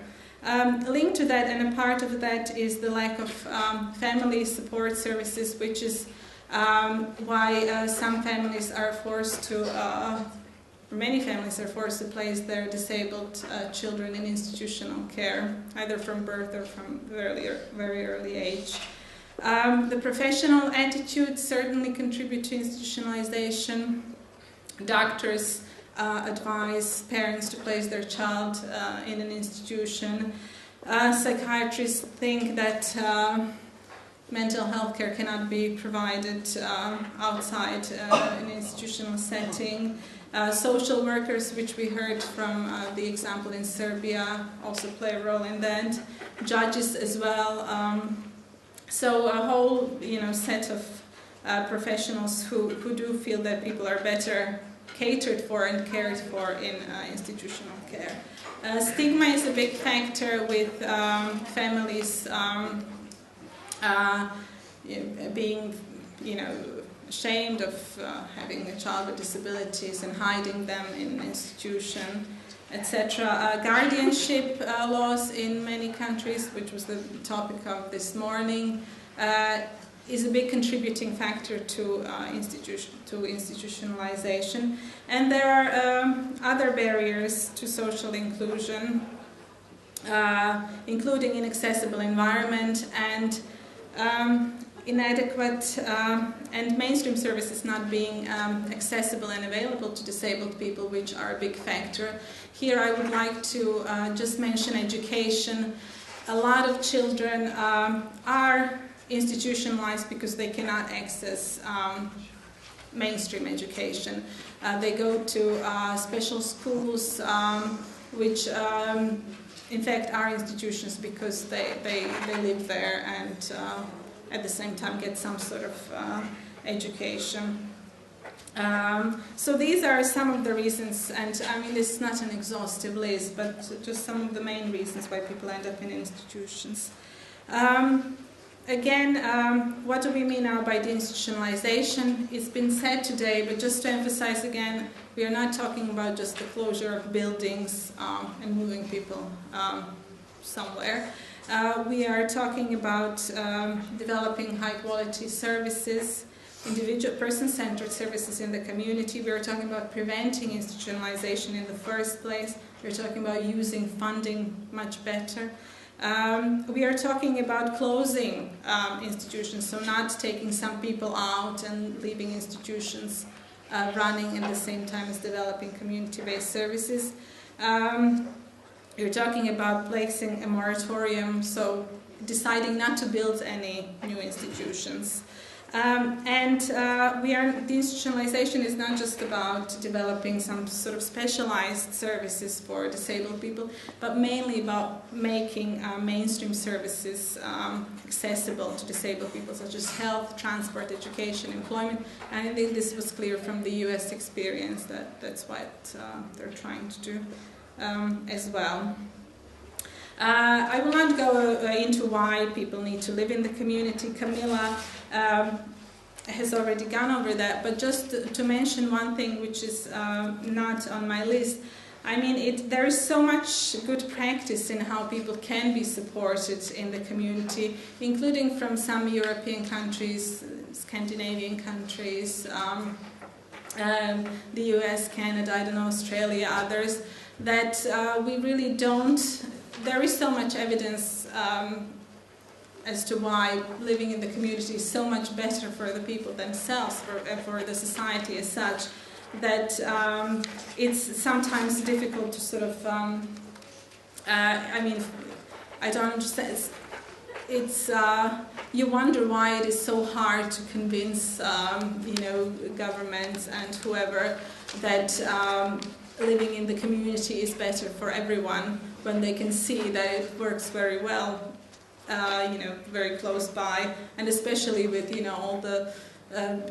Linked to that, and a part of that, is the lack of family support services, which is why some families are forced to, many families are forced to place their disabled children in institutional care, either from birth or from very early age. The professional attitudes certainly contribute to institutionalization. Doctors advise parents to place their child in an institution. Psychiatrists think that mental health care cannot be provided outside an institutional setting. Social workers, which we heard from the example in Serbia, also play a role in that. Judges as well. So a whole, set of professionals who do feel that people are better catered for and cared for in institutional care. Stigma is a big factor with families being, ashamed of having a child with disabilities and hiding them in an institution, etc. Guardianship laws in many countries, which was the topic of this morning, is a big contributing factor to institutionalization. And there are other barriers to social inclusion, including inaccessible environment and inadequate and mainstream services not being accessible and available to disabled people, which are a big factor. Here I would like to just mention education. A lot of children are institutionalized because they cannot access mainstream education. They go to special schools, which in fact are institutions because they live there and at the same time get some sort of education. So these are some of the reasons, and I mean this is not an exhaustive list, but just some of the main reasons why people end up in institutions. Again, what do we mean now by deinstitutionalization? It's been said today, but just to emphasize again, we are not talking about just the closure of buildings and moving people somewhere. We are talking about developing high-quality services, individual person-centered services in the community. We are talking about preventing institutionalization in the first place. We are talking about using funding much better. We are talking about closing institutions, so not taking some people out and leaving institutions running at the same time as developing community-based services. We're talking about placing a moratorium, so deciding not to build any new institutions. Deinstitutionalization is not just about developing some sort of specialized services for disabled people, but mainly about making mainstream services accessible to disabled people, such as health, transport, education, employment. And I think this was clear from the US experience that that's what they're trying to do as well. I will not go into why people need to live in the community. Camilla has already gone over that, but just to mention one thing which is not on my list. I mean, there is so much good practice in how people can be supported in the community, including from some European countries, Scandinavian countries, the US, Canada, I don't know, Australia, others, that we really don't. There is so much evidence as to why living in the community is so much better for the people themselves, for the society as such, that it's sometimes difficult to sort of, I mean, I don't understand. It's you wonder why it is so hard to convince, governments and whoever that living in the community is better for everyone, when they can see that it works very well, very close by, and especially with, all the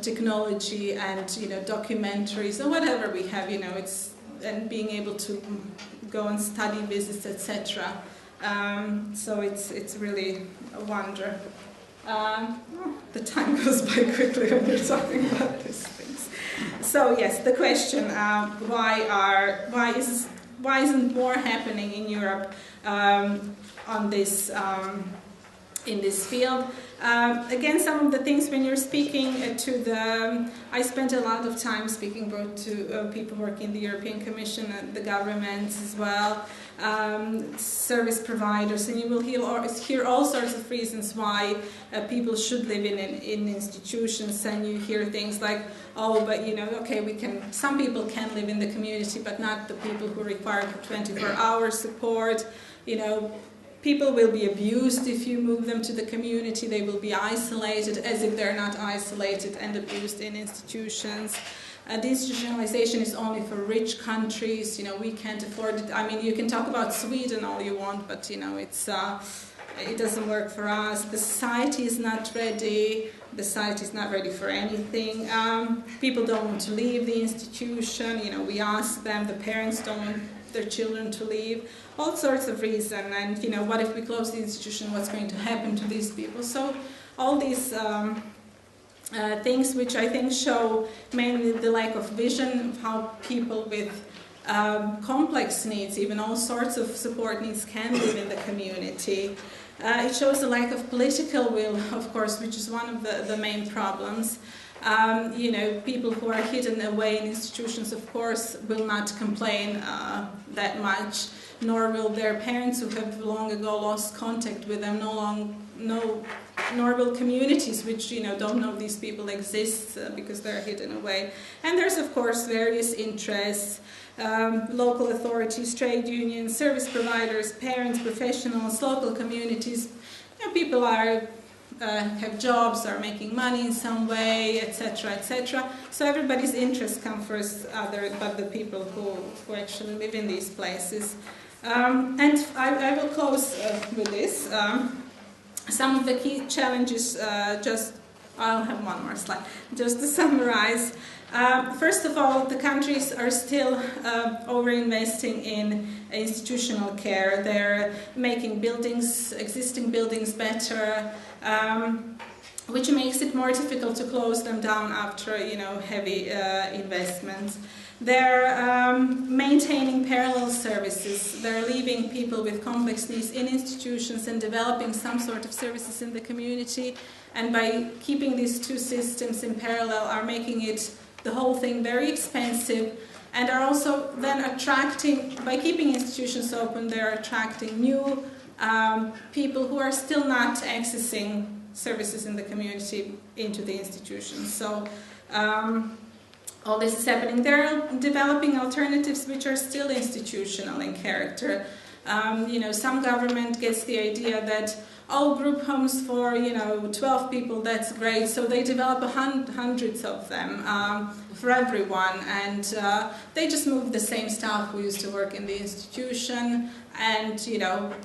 technology and, documentaries or whatever we have, and being able to go and study visits, etc. So it's really a wonder. The time goes by quickly when you're talking about these things. So yes, the question: why isn't more happening in Europe on this in this field? Again, some of the things when you're speaking I spent a lot of time speaking both to people working in the European Commission and the governments as well, service providers, and you will hear all sorts of reasons why people should live in institutions, and you hear things like, oh, but some people can live in the community, but not the people who require 24-hour support, People will be abused if you move them to the community. They will be isolated as if they're not isolated and abused in institutions. Deinstitutionalization is only for rich countries. We can't afford it. I mean, you can talk about Sweden all you want, but it doesn't work for us. The society is not ready. The society is not ready for anything. People don't want to leave the institution. We ask them. The parents don't want their children to leave. All sorts of reasons. And what if we close the institution? What's going to happen to these people? So all these things which I think show mainly the lack of vision of how people with complex needs, even all sorts of support needs, can live in the community. It shows a lack of political will, of course, which is one of the main problems. People who are hidden away in institutions, of course, will not complain that much, nor will their parents who have long ago lost contact with them, nor will communities which don't know these people exist because they're hidden away. And there's, of course, various interests. Local authorities, trade unions, service providers, parents, professionals, local communities. People have jobs, are making money in some way, etc., etc. So everybody's interests come first, but the people who actually live in these places. And I will close with this. Some of the key challenges, I'll have one more slide, just to summarize. First of all, the countries are still over-investing in institutional care. They're making existing buildings better, which makes it more difficult to close them down after heavy investments. They're maintaining parallel services. They're leaving people with complex needs in institutions and developing some sort of services in the community. And by keeping these two systems in parallel, are making the whole thing very expensive, and are also then attracting, by keeping institutions open, they're attracting new people who are still not accessing services in the community into the institutions. So all this is happening. They're developing alternatives which are still institutional in character. Some government gets the idea that group homes for 12 people, that's great. So they develop hundreds of them for everyone, and they just move the same staff who used to work in the institution, and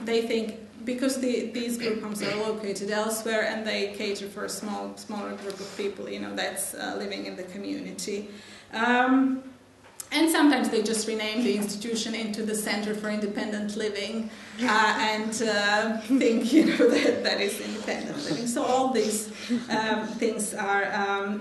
they think because these group homes are located elsewhere and they cater for a smaller group of people, that's living in the community. And sometimes they just rename the institution into the Center for Independent Living and think, that is independent living. So all these things are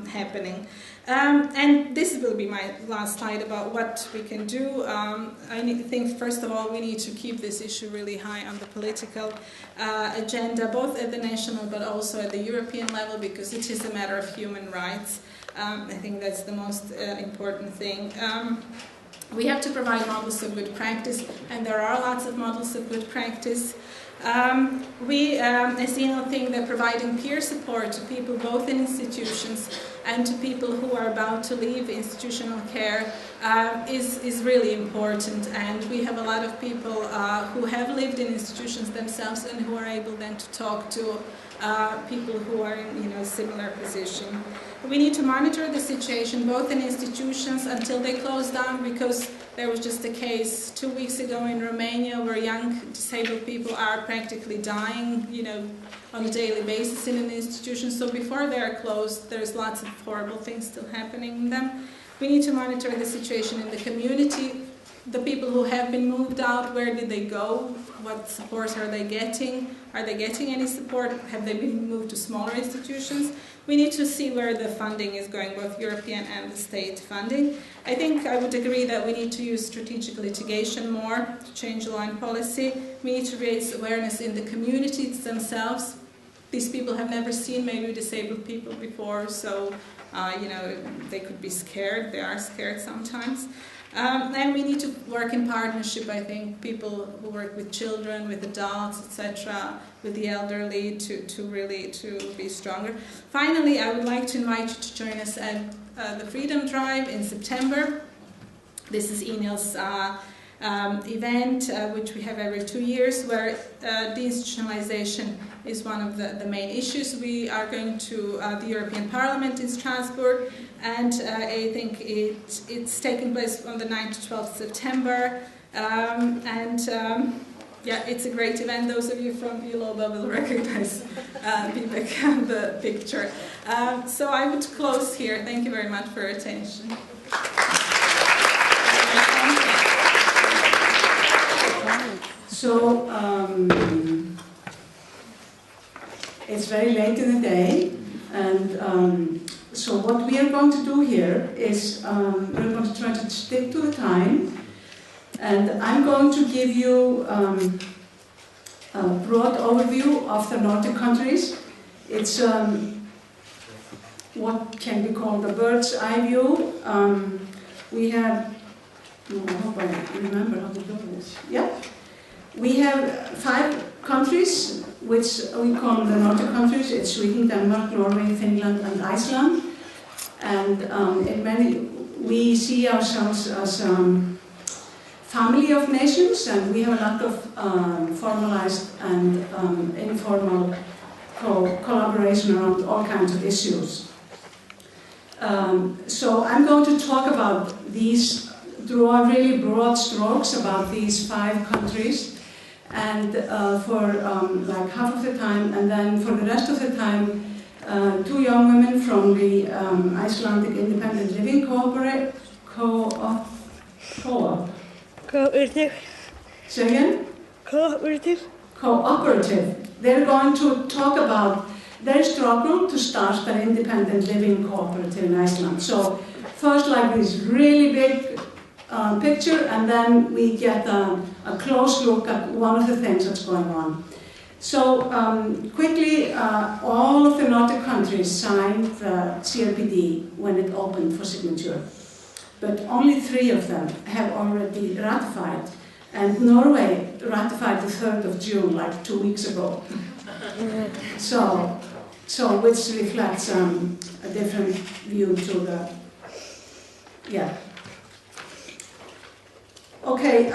happening. And this will be my last slide about what we can do. I think, first of all, we need to keep this issue really high on the political agenda, both at the national but also at the European level, because it is a matter of human rights. I think that's the most important thing. We have to provide models of good practice, and there are lots of models of good practice. We, as Ines, think that providing peer support to people both in institutions and to people who are about to leave institutional care is really important. And we have a lot of people who have lived in institutions themselves and who are able then to talk to people who are in a similar position. We need to monitor the situation both in institutions until they close down, because there was just a case 2 weeks ago in Romania where young disabled people are practically dying, on a daily basis in an institution. So before they are closed, there's lots of horrible things still happening in them. We need to monitor the situation in the community. The people who have been moved out, where did they go? What support are they getting? Are they getting any support? Have they been moved to smaller institutions? We need to see where the funding is going, both European and the state funding. I think I would agree that we need to use strategic litigation more to change law and policy. We need to raise awareness in the communities themselves. These people have never seen maybe disabled people before, so they could be scared. They are scared sometimes. And we need to work in partnership, I think, people who work with children, with adults, etc., with the elderly, to really be stronger. Finally, I would like to invite you to join us at the Freedom Drive in September. This is Ines' event, which we have every 2 years, where deinstitutionalization is one of the main issues. We are going to the European Parliament in Strasbourg, and I think it's taking place on the 9th to 12th September. Yeah, it's a great event. Those of you from Uloba will recognize the picture. So I would close here. Thank you very much for your attention. So, it's very late in the day, and so what we are going to do here is we're going to try to stick to the time, and I'm going to give you a broad overview of the Nordic countries. It's what can be called a bird's eye view. We have, I hope I remember how to do this. Yeah. We have 5 countries, which we call the Nordic countries. It's Sweden, Denmark, Norway, Finland, and Iceland. And we see ourselves as family of nations, and we have a lot of formalized and informal collaboration around all kinds of issues. So I'm going to talk about these, draw really broad strokes about these 5 countries, and for like half of the time, and then for the rest of the time, 2 young women from the Icelandic Independent Living Co-op. Say again? Cooperative. They're going to talk about their struggle to start an independent living cooperative in Iceland. So first, like this really big picture, and then we get a close look at one of the things that's going on. So quickly, all of the Nordic countries signed the CRPD when it opened for signature, but only 3 of them have already ratified, and Norway ratified the 3rd of June, like 2 weeks ago. So which reflects a different view to the, yeah. Okay,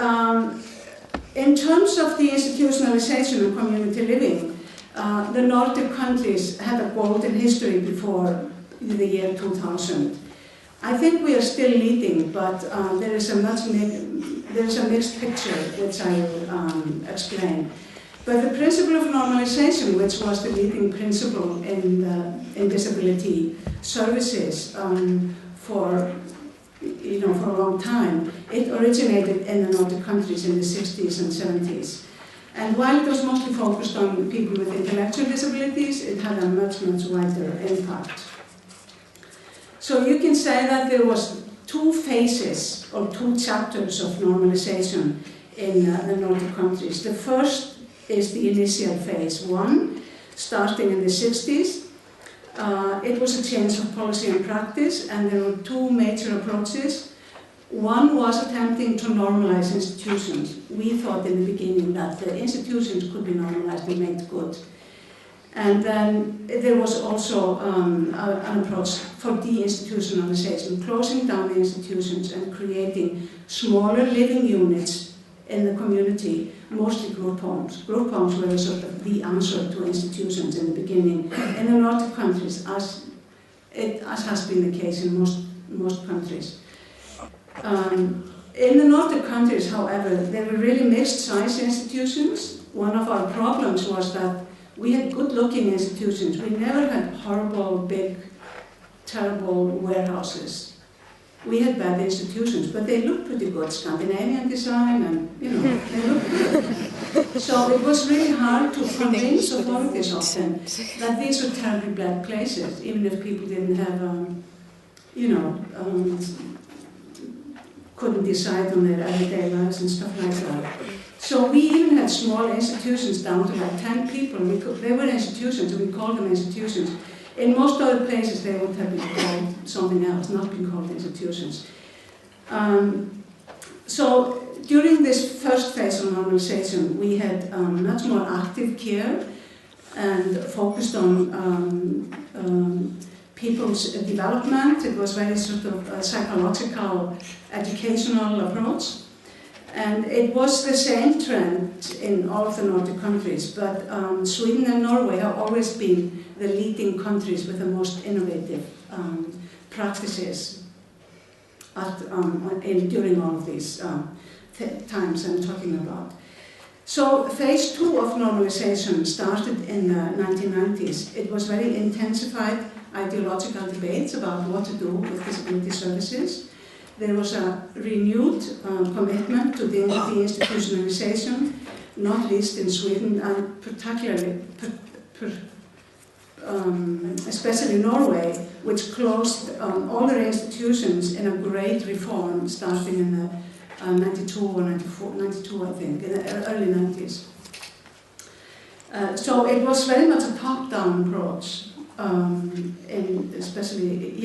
in terms of the institutionalization of community living, the Nordic countries had a golden history before the year 2000. I think we are still leading, but there is a mixed picture, which I will explain. But the principle of normalization, which was the leading principle in disability services for a long time, it originated in the Nordic countries in the 60s and 70s. And while it was mostly focused on people with intellectual disabilities, it had a much, much wider impact. So you can say that there was 2 phases or 2 chapters of normalization in the Nordic countries. The first is the initial phase 1, starting in the 60s. It was a change of policy and practice, and there were 2 major approaches. One was attempting to normalize institutions. We thought in the beginning that the institutions could be normalized and made good. And then there was also an approach for deinstitutionalization, closing down the institutions and creating smaller living units in the community, mostly group homes. Group homes were sort of the answer to institutions in the beginning in the Nordic countries, as has been the case in most countries. In the Nordic countries, however, there were really mixed-size institutions. One of our problems was that we had good-looking institutions. We never had horrible, big, terrible warehouses. We had bad institutions, but they looked pretty good, Scandinavian design, and they looked good. So it was really hard to convince authorities often that these were terribly bad places, even if people didn't have, couldn't decide on their everyday lives and stuff like that. So we even had small institutions down to like 10 people. They were institutions, and we called them institutions. In most other places, they would have been called something else, not been called institutions. So during this first phase of normalization, we had much more active care and focused on people's development. It was very sort of a psychological, educational approach. And it was the same trend in all of the Nordic countries, but Sweden and Norway have always been the leading countries with the most innovative practices during all of these times I'm talking about. So phase 2 of normalization started in the 1990s. It was very intensified ideological debates about what to do with disability services. There was a renewed commitment to the institutionalization, not least in Sweden, and particularly, especially Norway, which closed all their institutions in a great reform starting in the 92 or 92, I think, in the early 90s. So it was very much a top-down approach, especially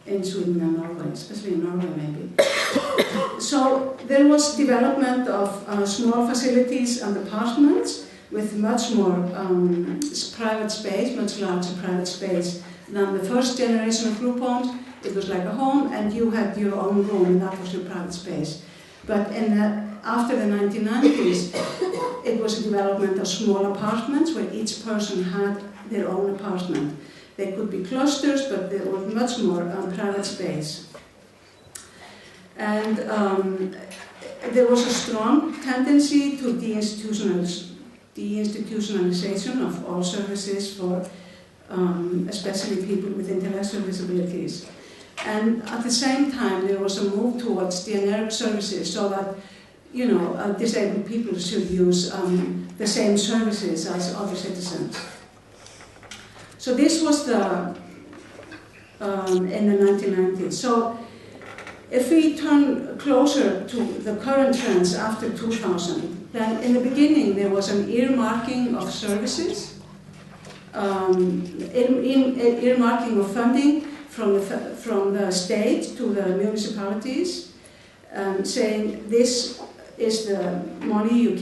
in Sweden and Norway, especially in Norway maybe. So there was development of small facilities and apartments with much more private space, much larger private space than the first generation of group homes. It was like a home and you had your own room and that was your private space. But after the 1990s, it was a development of small apartments where each person had their own apartment. They could be clusters, but there was much more private space. And there was a strong tendency to deinstitutionalization of all services for especially people with intellectual disabilities. And at the same time, there was a move towards generic services so that, disabled people should use the same services as other citizens. So this was in the 1990s. So if we turn closer to the current trends after 2000, then in the beginning there was an earmarking of services, earmarking of funding from the state to the municipalities, saying this is the money you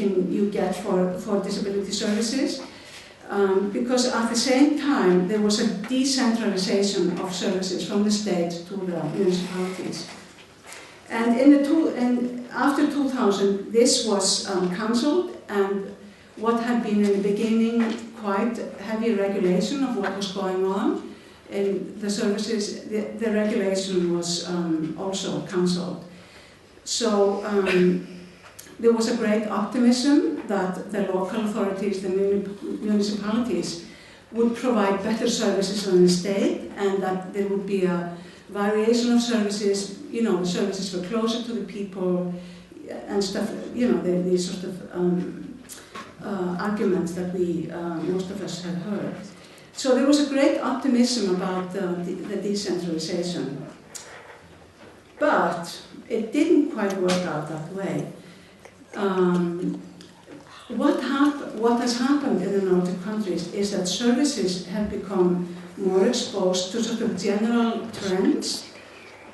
get for disability services. Because at the same time there was a decentralization of services from the state to the municipalities. And after 2000 this was cancelled, and what had been in the beginning quite heavy regulation of what was going on in the services, the regulation was also cancelled. So there was a great optimism that the local authorities, the municipalities, would provide better services than the state, and that there would be a variation of services, services were closer to the people, and stuff, these sort of arguments that most of us have heard. So there was a great optimism about the decentralization. But it didn't quite work out that way. What has happened in the Nordic countries is that services have become more exposed to sort of general trends,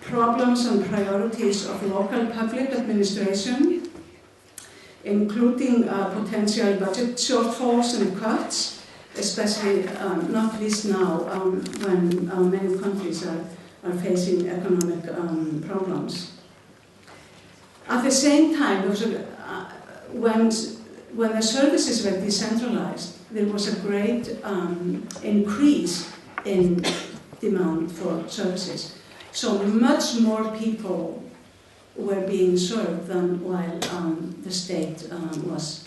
problems and priorities of local public administration, including potential budget shortfalls and cuts, especially not least now when many countries are facing economic problems. At the same time, when the services were decentralized, there was a great increase in demand for services. So much more people were being served than while the state was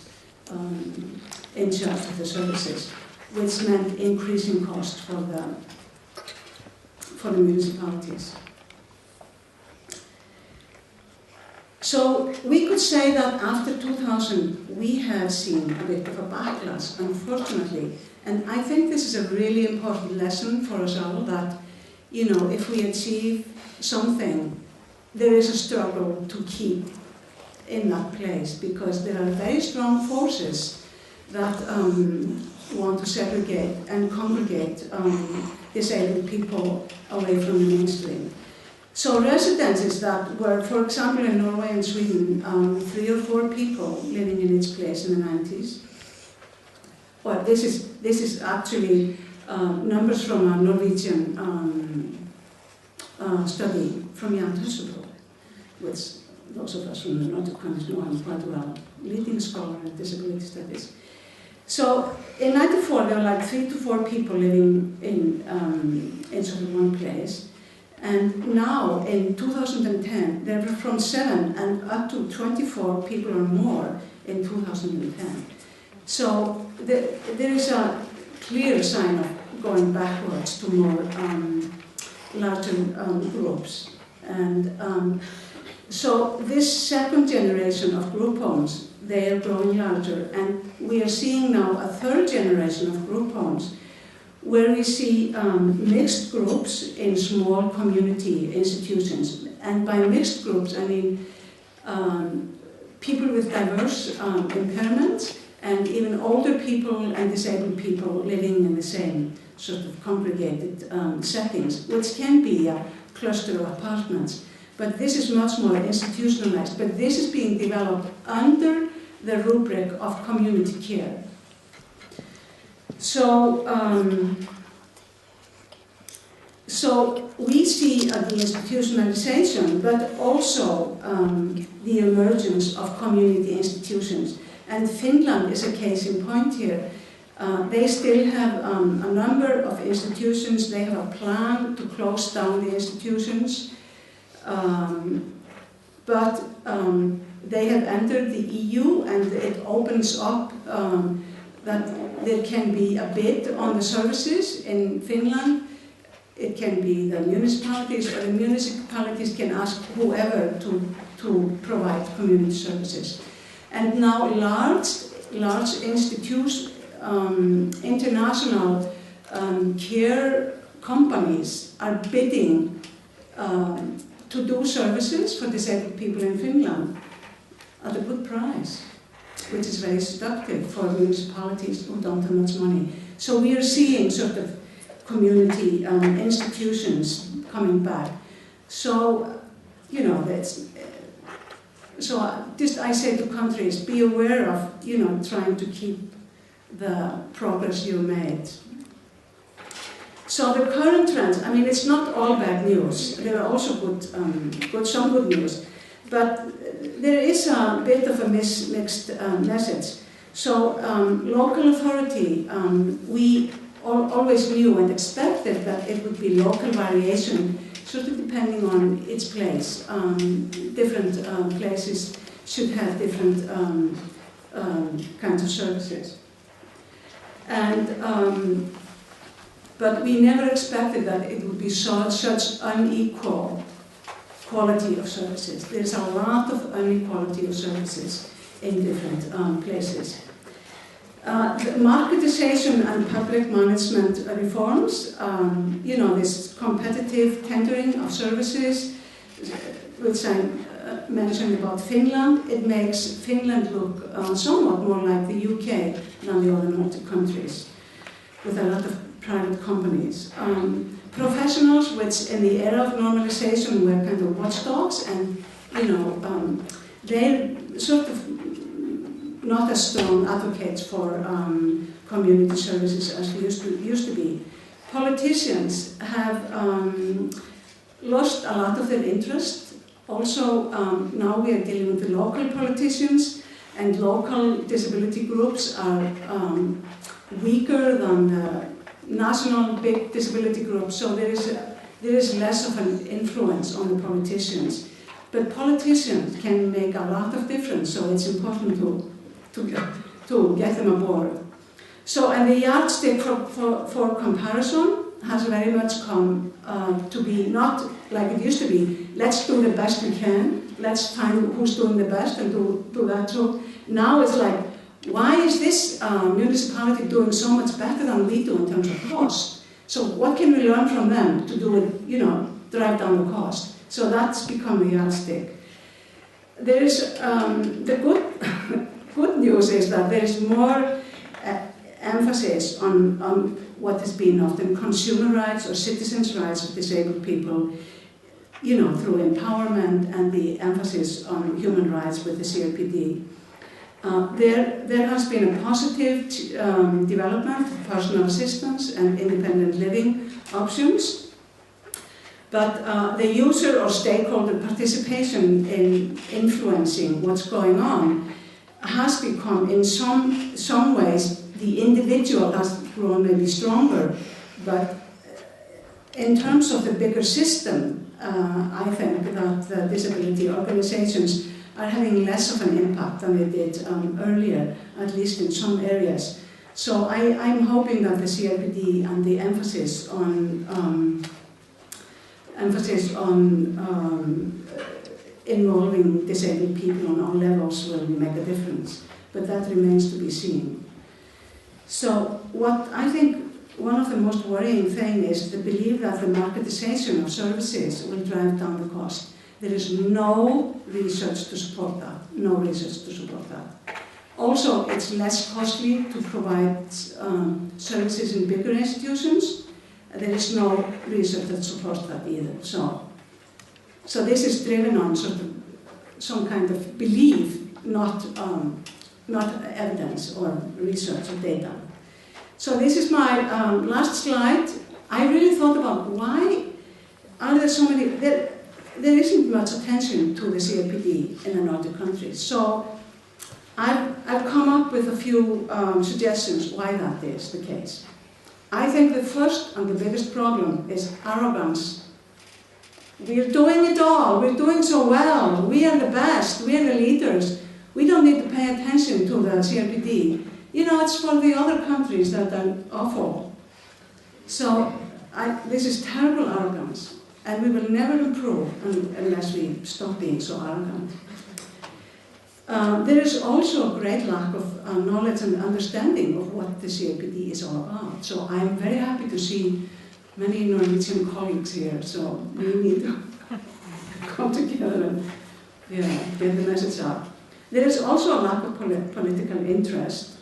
in charge of the services, which meant increasing costs for the municipalities. So we could say that after 2000 we have seen a bit of a backlash, unfortunately. And I think this is a really important lesson for us all, that if we achieve something, there is a struggle to keep in that place, because there are very strong forces that want to segregate and congregate disabled people away from the mainstream. So residences that were, for example, in Norway and Sweden, 3 or 4 people living in each place in the 90s. Well, this is actually numbers from a Norwegian study from Jan Husselbo, which those of us from the Nordic countries know him quite well, leading scholar in disability studies. So in '94 there were like 3 to 4 people living in sort of one place, and now in 2010 there were from 7 and up to 24 people or more in 2010. So there is a clear sign of going backwards to more larger groups. And so this second generation of group homes, they are growing larger, and we are seeing now a third generation of group homes where we see mixed groups in small community institutions. And by mixed groups, I mean people with diverse impairments, and even older people and disabled people living in the same sort of congregated settings, which can be a cluster of apartments. But this is much more institutionalized. But this is being developed under the rubric of community care. So, so we see the institutionalization, but also the emergence of community institutions. And Finland is a case in point here. They still have a number of institutions. They have a plan to close down the institutions. But they have entered the EU, and it opens up that there can be a bid on the services in Finland. It can be the municipalities, or the municipalities can ask whoever to provide community services. And now large institutions, international care companies are bidding to do services for disabled people in Finland at a good price, which is very seductive for municipalities who don't have much money. So we are seeing sort of community institutions coming back. So, you know, that's, so just I say to countries, be aware of, you know, trying to keep the progress you made. So the current trends, I mean, it's not all bad news. There are also some good news. But there is a bit of a mixed message. So local authority, we always knew and expected that it would be local variation, sort of depending on its place. Different places should have different kinds of services. And but we never expected that it would be such unequal quality of services. There's a lot of inequality of services in different places. The marketization and public management reforms, you know, this competitive tendering of services, which I mentioned about Finland, it makes Finland look somewhat more like the UK than the other Nordic countries, with a lot of private companies. Professionals, which in the era of normalization were kind of watchdogs, and you know, they're sort of not as strong advocates for community services as they used to be. Politicians have lost a lot of their interest. Also, now we are dealing with the local politicians, and local disability groups are weaker than the national big disability groups. So there is less of an influence on the politicians. But politicians can make a lot of difference, so it's important to get them aboard. So, and the yardstick for comparison has very much come to be not like it used to be, let's do the best we can, let's find who's doing the best and do that too. Now it's like, why is this municipality doing so much better than we do in terms of cost? So what can we learn from them to do it, you know, drive down the cost? So that's become the yardstick. There is, the good news is that there is more emphasis on what has been often consumer rights or citizens' rights of disabled people, you know, through empowerment and the emphasis on human rights with the CRPD. There has been a positive development of personal assistance and independent living options. But the user or stakeholder participation in influencing what's going on has become, in some ways, the individual has grown maybe stronger, but in terms of the bigger system, I think that the disability organizations are having less of an impact than they did earlier, at least in some areas. So I'm hoping that the CRPD and the emphasis on involving disabled people on all levels will make a difference, but that remains to be seen. So what I think one of the most worrying things is the belief that the marketization of services will drive down the cost. There is no research to support that, no research to support that. Also, it's less costly to provide services in bigger institutions. There is no research that supports that either. So this is driven on sort of some kind of belief, not evidence or research or data. So this is my last slide. I really thought about why are there so many, there isn't much attention to the CRPD in the Nordic countries. So I've come up with a few suggestions why that is the case. I think the first and the biggest problem is arrogance. We're doing it all, we're doing so well, we are the best, we are the leaders. We don't need to pay attention to the CRPD. You know, it's for the other countries that are awful. So this is terrible arrogance, and we will never improve unless we stop being so arrogant. There is also a great lack of knowledge and understanding of what the CRPD is all about. So I'm very happy to see many Norwegian colleagues here, so we need to come together and get the message out. There is also a lack of political interest.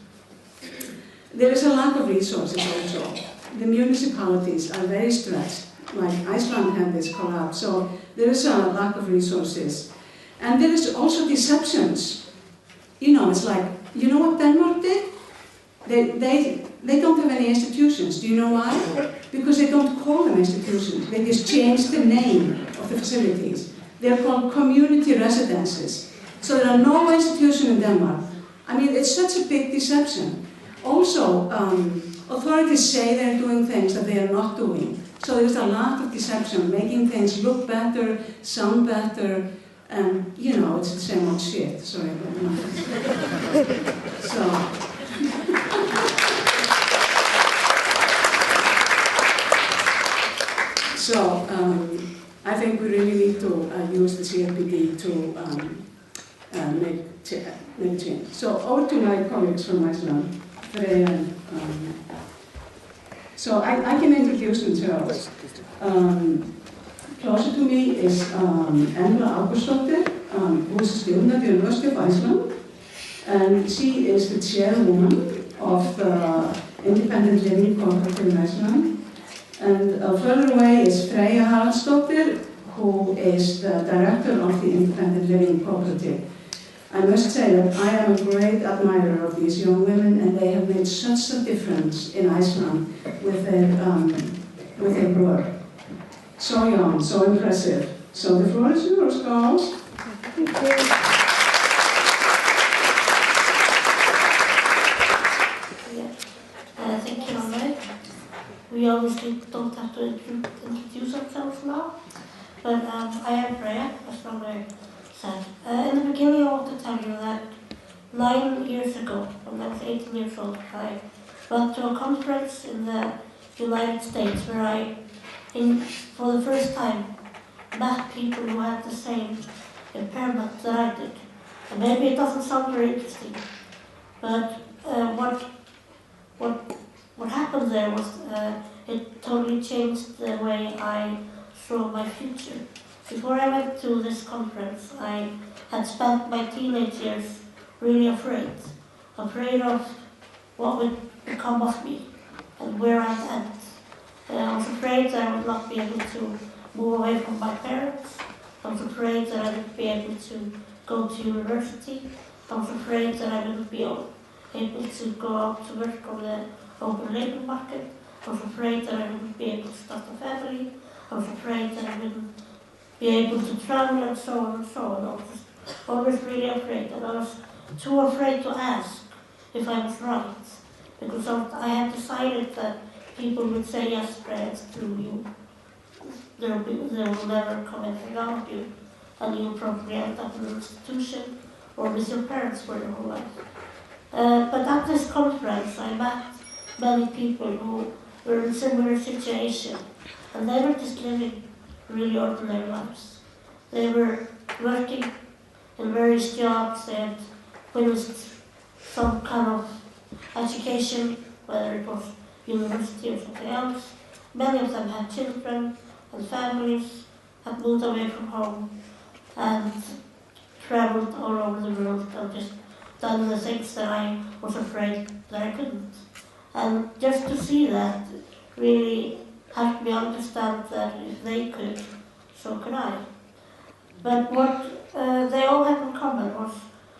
There is a lack of resources also. The municipalities are very stretched, like Iceland had this collapse, so there is a lack of resources. And there is also deceptions. You know, it's like, you know what Denmark did? They don't have any institutions. Do you know why? Because they don't call them institutions. They just changed the name of the facilities. They're called community residences. So there are no institutions in Denmark. I mean, it's such a big deception. Also, authorities say they're doing things that they are not doing. So there's a lot of deception, making things look better, sound better, and, you know, it's the same old shit. Sorry about that. So I think we really need to use the CRPD to make change. So over to my colleagues from Iceland, Freyja and so I can introduce themselves. Closer to me is Embla Ágústsdóttir, who is a student at the University of Iceland, and she is the chairwoman of the Independent Living Cooperative in Iceland. And further away is Freyja Haraldsdóttir, who is the director of the Independent Living Cooperative. I must say that I am a great admirer of these young women, and they have made such a difference in Iceland with their work. So young, so impressive. So the floor is yours, girls. Thank you. Thank you, Rannveig. We obviously don't have to introduce ourselves now, but I am Freyja, as Rannveig said. In the beginning, I want to tell you that 9 years ago, when I was 18 years old, I went to a conference in the United States where I, for the first time, met people who had the same impairment that I did. And maybe it doesn't sound very interesting, but what happened there was it totally changed the way I saw my future. Before I went to this conference, I had spent my teenage years really afraid of what would become of me and where I'd end. I was afraid that I would not be able to move away from my parents. I was afraid that I wouldn't be able to go to university. I was afraid that I wouldn't be able to go out to work on the open labor market. I was afraid that I wouldn't be able to start a family. I was afraid that I wouldn't be able to travel and so on and so on. I was always really afraid, and I was too afraid to ask if I was right, because I had decided that people would say, yes, Freyja, it's true, there will never come anything out of you, and you'll probably end up in an institution or with your parents for your whole life. But at this conference, I met many people who were in a similar situation, and they were just living really ordinary lives. They were working in various jobs, they had finished some kind of education, whether it was university or something else. Many of them had children and families, had moved away from home and travelled all over the world and just done the things that I was afraid that I couldn't. And just to see that really helped me understand that if they could, so could I. But what they all had in common was,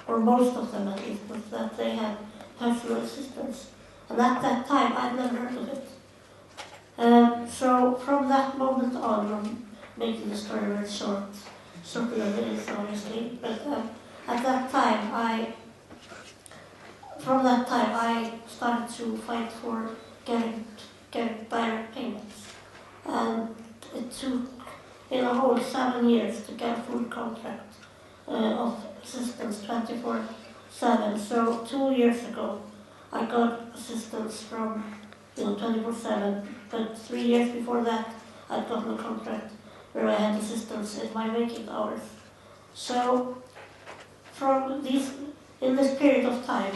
or most of them at least, was that they had personal assistance. And at that time, I'd never heard of it. So from that moment on, I'm making the story very short, shorter than it is obviously, but at that time, from that time I started to fight for getting direct payments. And it took in a whole 7 years to get a full contract of assistance 24/7. So 2 years ago, I got assistance from 24/7, but 3 years before that, I'd gotten a contract where I had assistance in my waking hours. So in this period of time,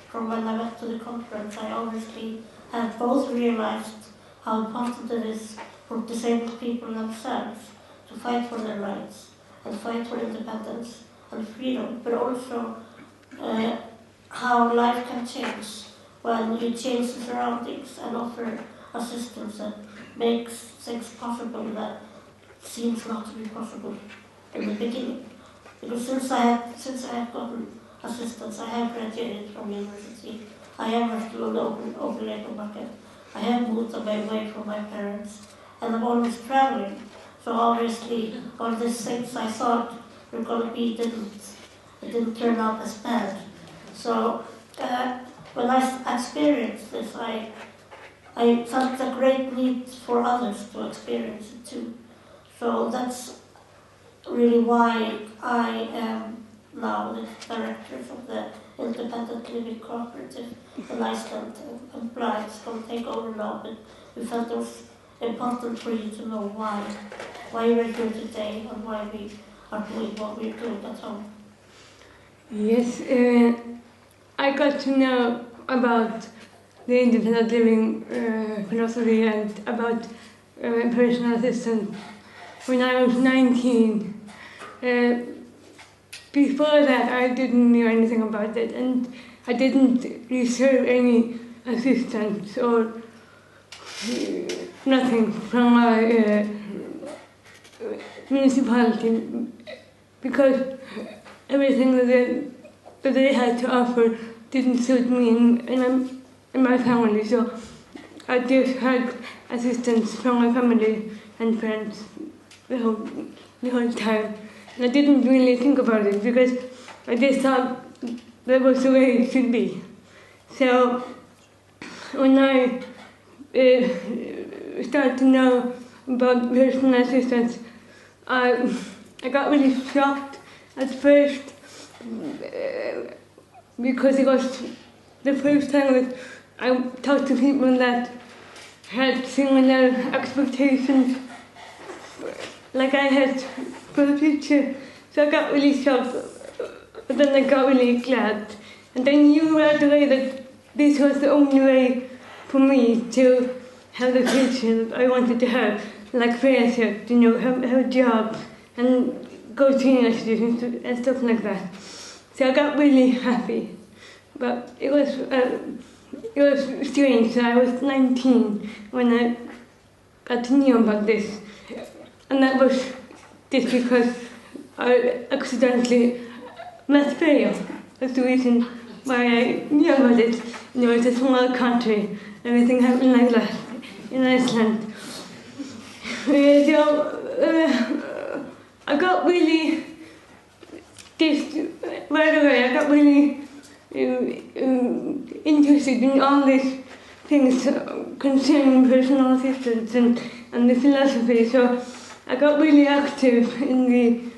from when I went to the conference, I obviously have both realized how important it is for disabled people themselves to fight for their rights and fight for independence and freedom, but also how life can change when you change the surroundings and offer assistance that makes things possible that seems not to be possible in the beginning. Because since I have gotten assistance, I have graduated from university, I have worked on the open labor market, I have moved away from my parents, and I'm always traveling. So obviously, all these things I thought were going to be didn't turn out as bad. So when I experienced this, I felt a great need for others to experience it too. So that's really why I am now the director of the Independent Living Cooperative in Iceland. Embla is going to take over now, but we felt it was important for you to know why we're here today and why we are doing what we're doing at home. Yes, I got to know about the independent living philosophy and about personal assistance when I was 19. Before that, I didn't know anything about it, and I didn't receive any assistance or nothing from my municipality, because everything that they had to offer didn't suit me and my family. So I just had assistance from my family and friends the whole time. And I didn't really think about it because I just thought that was the way it should be. So when I started to know about personal assistance, I got really shocked at first because it was the first time that I talked to people that had similar expectations like I had for the future. So I got really shocked, but then I got really glad. And I knew right away that this was the only way for me to have the future that I wanted to have. Like Freyja said, have a job and go to university and stuff like that. So I got really happy. But it was strange. So I was 19 when I got to know about this. And that was just because I accidentally met Freyja. That's the reason why I knew about it. It's a small country. Everything happened like that in Iceland. I got really, right away, I got really interested in all these things concerning personal assistance and the philosophy, so I got really active in the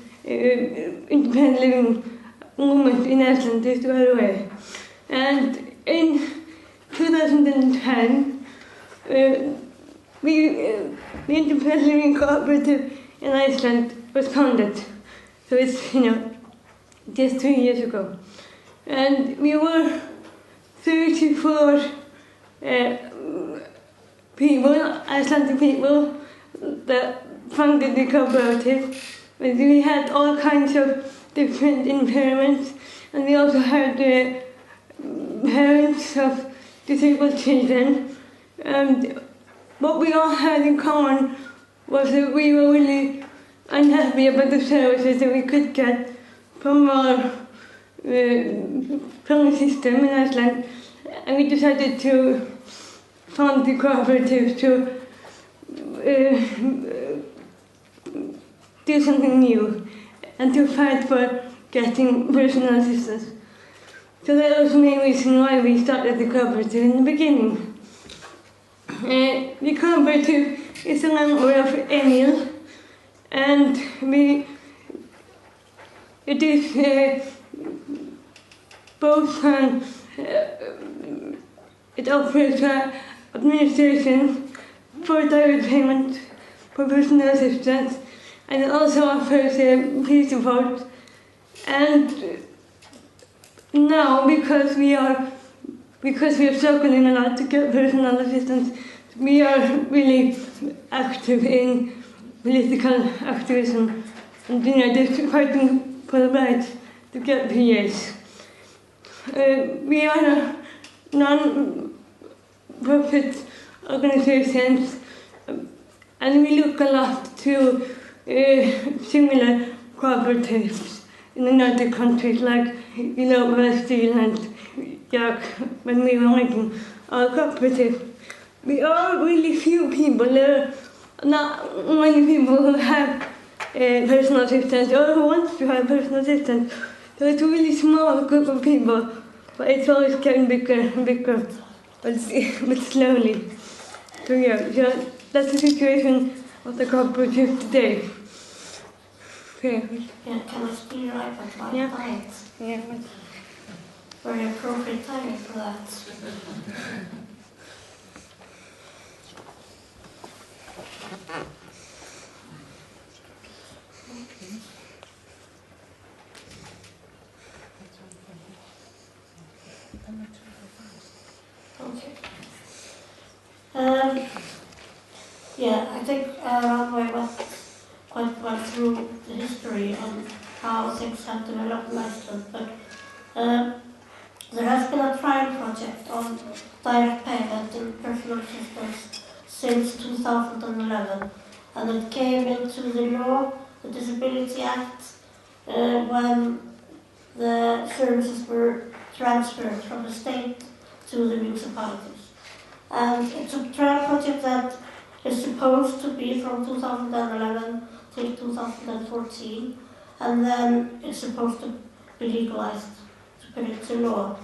independent living movement in Iceland just right away. And in 2010, the Independent Living Cooperative in Iceland was founded. So it's, just 3 years ago. And we were 34 people, Icelandic people, that founded the cooperative. We had all kinds of different impairments, and we also had parents of disabled children. And what we all had in common was that we were really unhappy about the services that we could get from our from the system in Iceland, and we decided to found the cooperative to do something new and to fight for getting personal assistance. So that was the main reason why we started the cooperative in the beginning. The cooperative is a member of Emil, and it is both it offers administration for direct payment for personal assistance, and it also offers peer support. And now, because we are struggling a lot to get personal assistance, we are really active in political activism and just fighting for the right to get PAs. We are a non-profit organization, and we look a lot to similar cooperatives in the Nordic countries, like Brazil and Iraq, when we were making our cooperative. We are really few people. There are not many people who have personal assistance or who want to have personal assistance. So it's a really small group of people, but it's always getting bigger and bigger, but slowly. So so that's the situation of the cooperative today. Okay. Yeah, can I steer right at my clients? Yeah. Very appropriate timing for that. Okay. Yeah, I think Rannveig went quite well through the history on how things have developed in Iceland, but there has been a trial project on direct payment in personal assistance since 2011, and it came into the law, the Disability Act, when the services were transferred from the state to the municipalities. And it's a trial project that is supposed to be from 2011 till 2014, and then it's supposed to be legalized, to put it into law.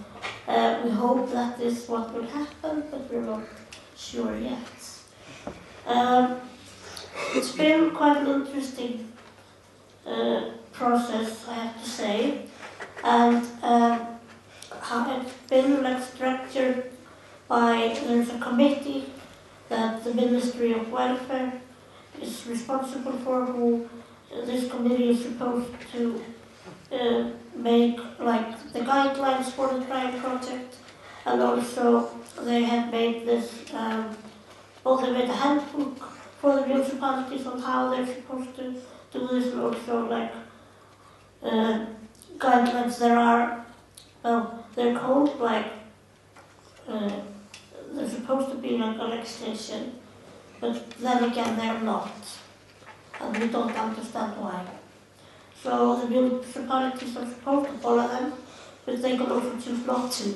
We hope that is what will happen, but we're not sure yet. It's been quite an interesting process, I have to say, and how it's been structured by, there's a committee that the Ministry of Welfare is responsible for, who this committee is supposed to make the guidelines for the trial project, and also they have made this, they made a handbook for the municipalities on how they're supposed to do this, and also guidelines. There are, they're called they're supposed to be like a legislation, but then again they're not, and we don't understand why. So the municipalities are supposed to follow them, but they can also choose not to.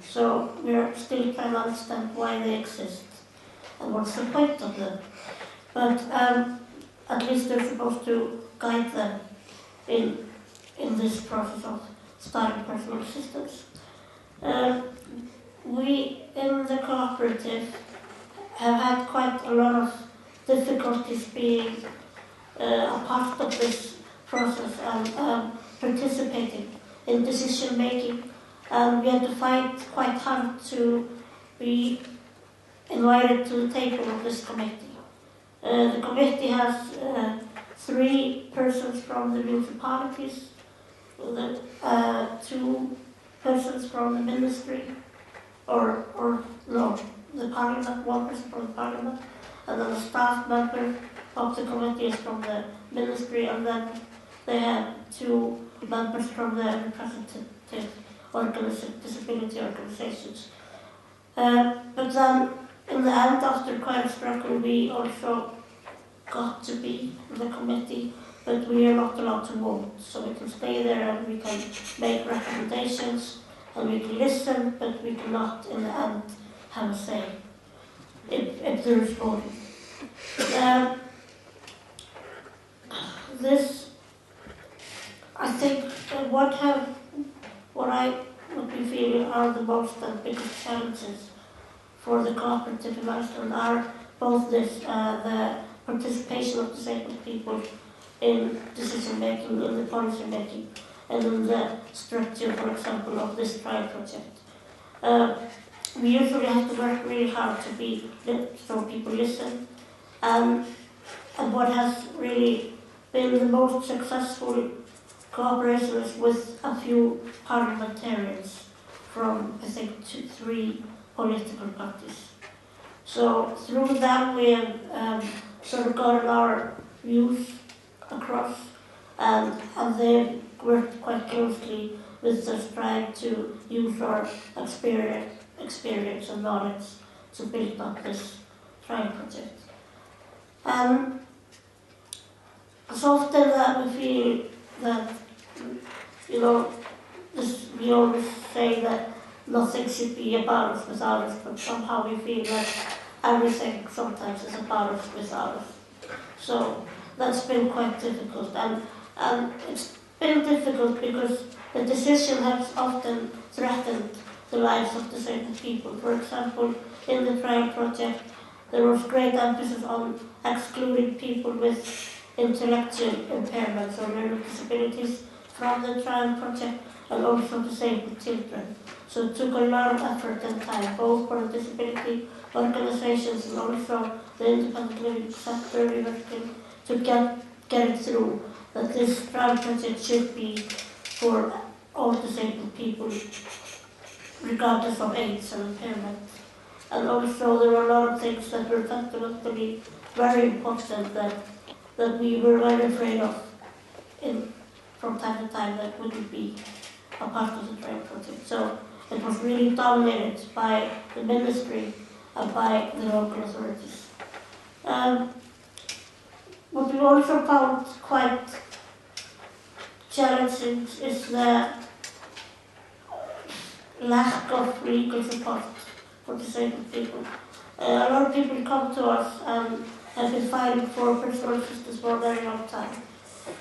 So we're still trying to understand why they exist and what's the point of them. but at least they're supposed to guide them in this process of starting personal assistance. We in the cooperative have had quite a lot of difficulties being a part of this process and participating in decision making, and we had to fight quite hard to be invited to the table of this committee. The committee has 3 persons from the municipalities, 2 persons from the ministry, or no, the parliament, 1 person from the parliament, and then a staff member of the committee is from the ministry, and then they have 2 members from the representative disability organizations. But then, in the end, after quite a struggle, we also got to be in the committee, but we are not allowed to vote. So we can stay there and we can make recommendations and we can listen, but we cannot, in the end, have a say if there is voting. This, I think, what we feel are the most and biggest challenges for the cooperative in Iceland are both the participation of disabled people in decision making, in the policy making, and in the structure, for example, of this trial project. We usually have to work really hard so people listen, and what has really been the most successful cooperation is with a few parliamentarians from, I think, 3 political parties. So through them we have sort of gotten our views across, and they've worked quite closely with us, trying to use our experience and knowledge to build up this trial project. It's often that we feel that, we always say that nothing should be about us without us, but somehow we feel that everything sometimes is about us without us. So that's been quite difficult, and it's been difficult because the decision has often threatened the lives of disabled people. For example, in the trial project, there was great emphasis on excluding people with intellectual impairments or learning disabilities from the trial project, and also disabled children. So it took a lot of effort and time, both for the disability organizations and also the independent living sector working to get it through that this trial project should be for all disabled people, regardless of age and impairment. And also there were a lot of things that were fundamentally very important that we were very afraid of from time to time that wouldn't be a part of the trial project. So it was really dominated by the ministry and by the local authorities. What we also found quite challenging is the lack of legal support for disabled people. A lot of people come to us and have been filing for personal assistance for a very long time.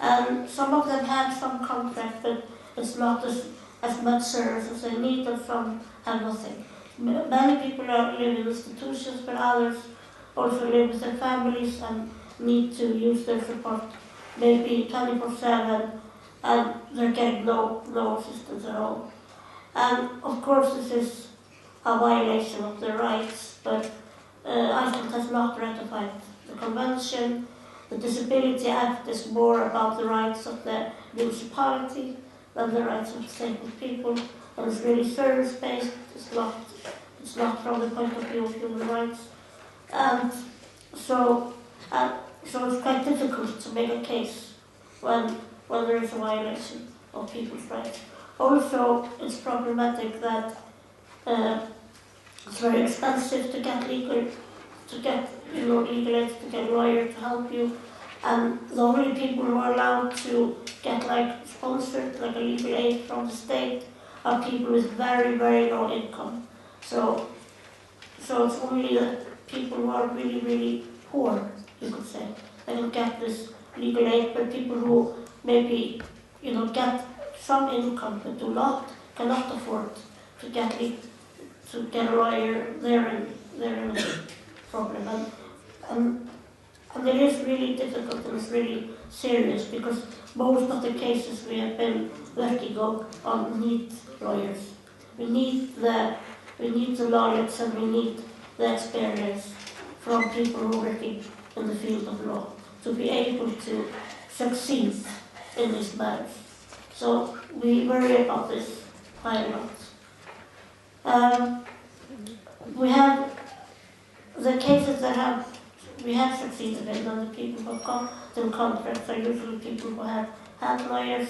And some of them have some contract, but it's not as much service as they need, and some have nothing. Many people live in institutions, but others also live with their families and need to use their support maybe 24/7, and they're getting no assistance at all. And of course this is a violation of their rights, but Iceland has not ratified the convention. The Disability Act is more about the rights of the municipality than the rights of disabled people, and it's really service-based. It's not from the point of view of human rights, and so it's quite difficult to make a case when there is a violation of people's rights. Also, it's problematic that it's very expensive to get legal aid, to get a lawyer to help you, and the only people who are allowed to get sponsored, like a legal aid from the state, are people with very, very low income. So it's only the people who are really, really poor you could say. They don't get this legal aid, but people who maybe, get some income but cannot afford to get a lawyer, they're in a problem. And it is really difficult and it's really serious because most of the cases we have been working on need lawyers. We need the knowledge and we need the experience from people who are working in the field of law to be able to succeed in these matters. So we worry about this quite a lot. We have the cases that we have succeeded in, and the people who have gotten contracts are usually people who have had lawyers,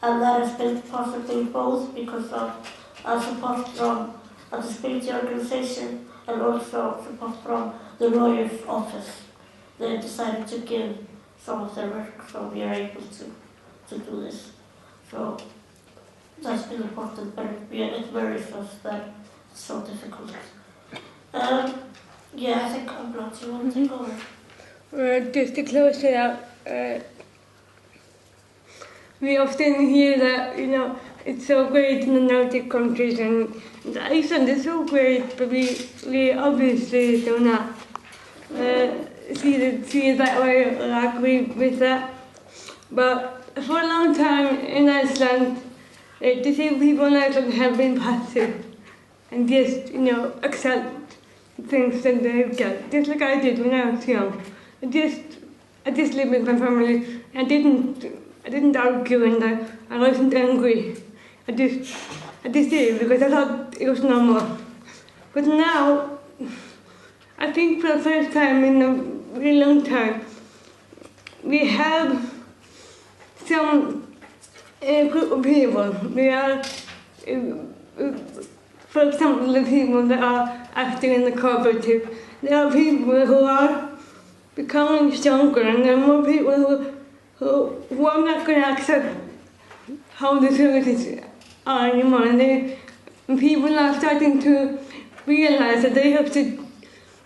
and that has been possible both because of support from a disability organisation and also support from the lawyer's office. They decided to give some of their work, so we are able to do this. So that's been important, but it worries us that it's so difficult. I think Embla, do you want to take over? Just to close it out, we often hear that, it's so great in the Nordic countries and Iceland is so great, but we obviously do not see it that way or agree with that. But for a long time in Iceland, disabled people in Iceland have been passive and just, accept things that they get, just like I did when I was young. I just lived with my family. I didn't argue and I wasn't angry. I just did because I thought it was normal. But now, I think for the first time in a really long time, we have some group of people. We are, for example, the people that are acting in the cooperative. There are people who are becoming stronger, and there are more people who are not going to accept how the services are anymore. And people are starting to realize that they have to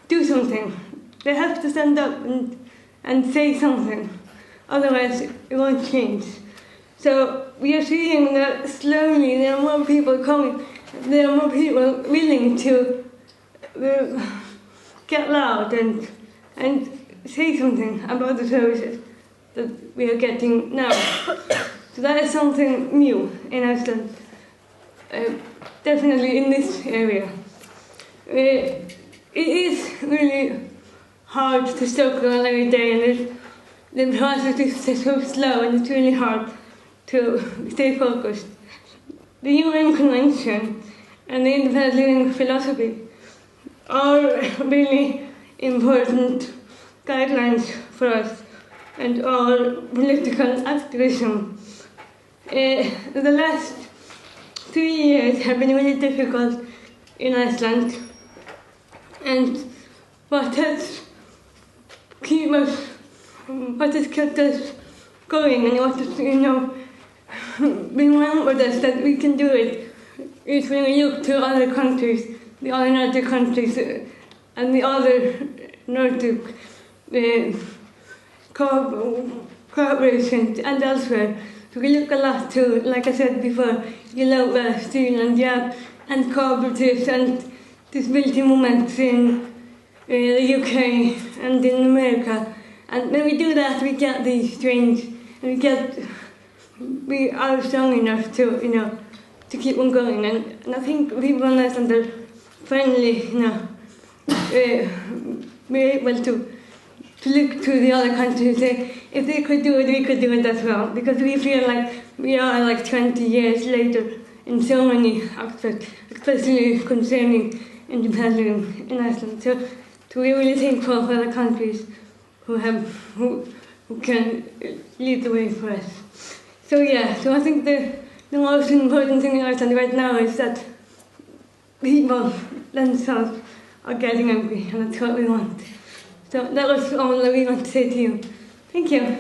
do something. They have to stand up and say something, otherwise it won't change. So we are seeing that slowly there are more people coming, there are more people willing to get loud and say something about the services that we are getting now. So that is something new in Iceland, definitely in this area. It is really hard to struggle every day, and the process is so slow and it's really hard to stay focused. The UN Convention and the independent living philosophy are really important guidelines for us and our political activism. The last 3 years have been really difficult in Iceland, and what has kept us going and what has remembered us that we can do it is when we look to other countries, the other Nordic countries and the other Nordic corporations and elsewhere. So we look a lot to, like I said before, West, Ireland, and cooperatives and disability movements in the UK and in America. And when we do that, we get these strengths, and we are strong enough to keep on going. And I think people in Iceland are finally, we're able to look to the other countries and say, if they could do it, we could do it as well. Because we feel like we are like 20 years later in so many aspects, especially concerning independence in Iceland. So we're really thankful for the countries who can lead the way for us. So I think the most important thing in Iceland right now is that people themselves are getting angry, and that's what we want. So that was all that we want to say to you. Thank you.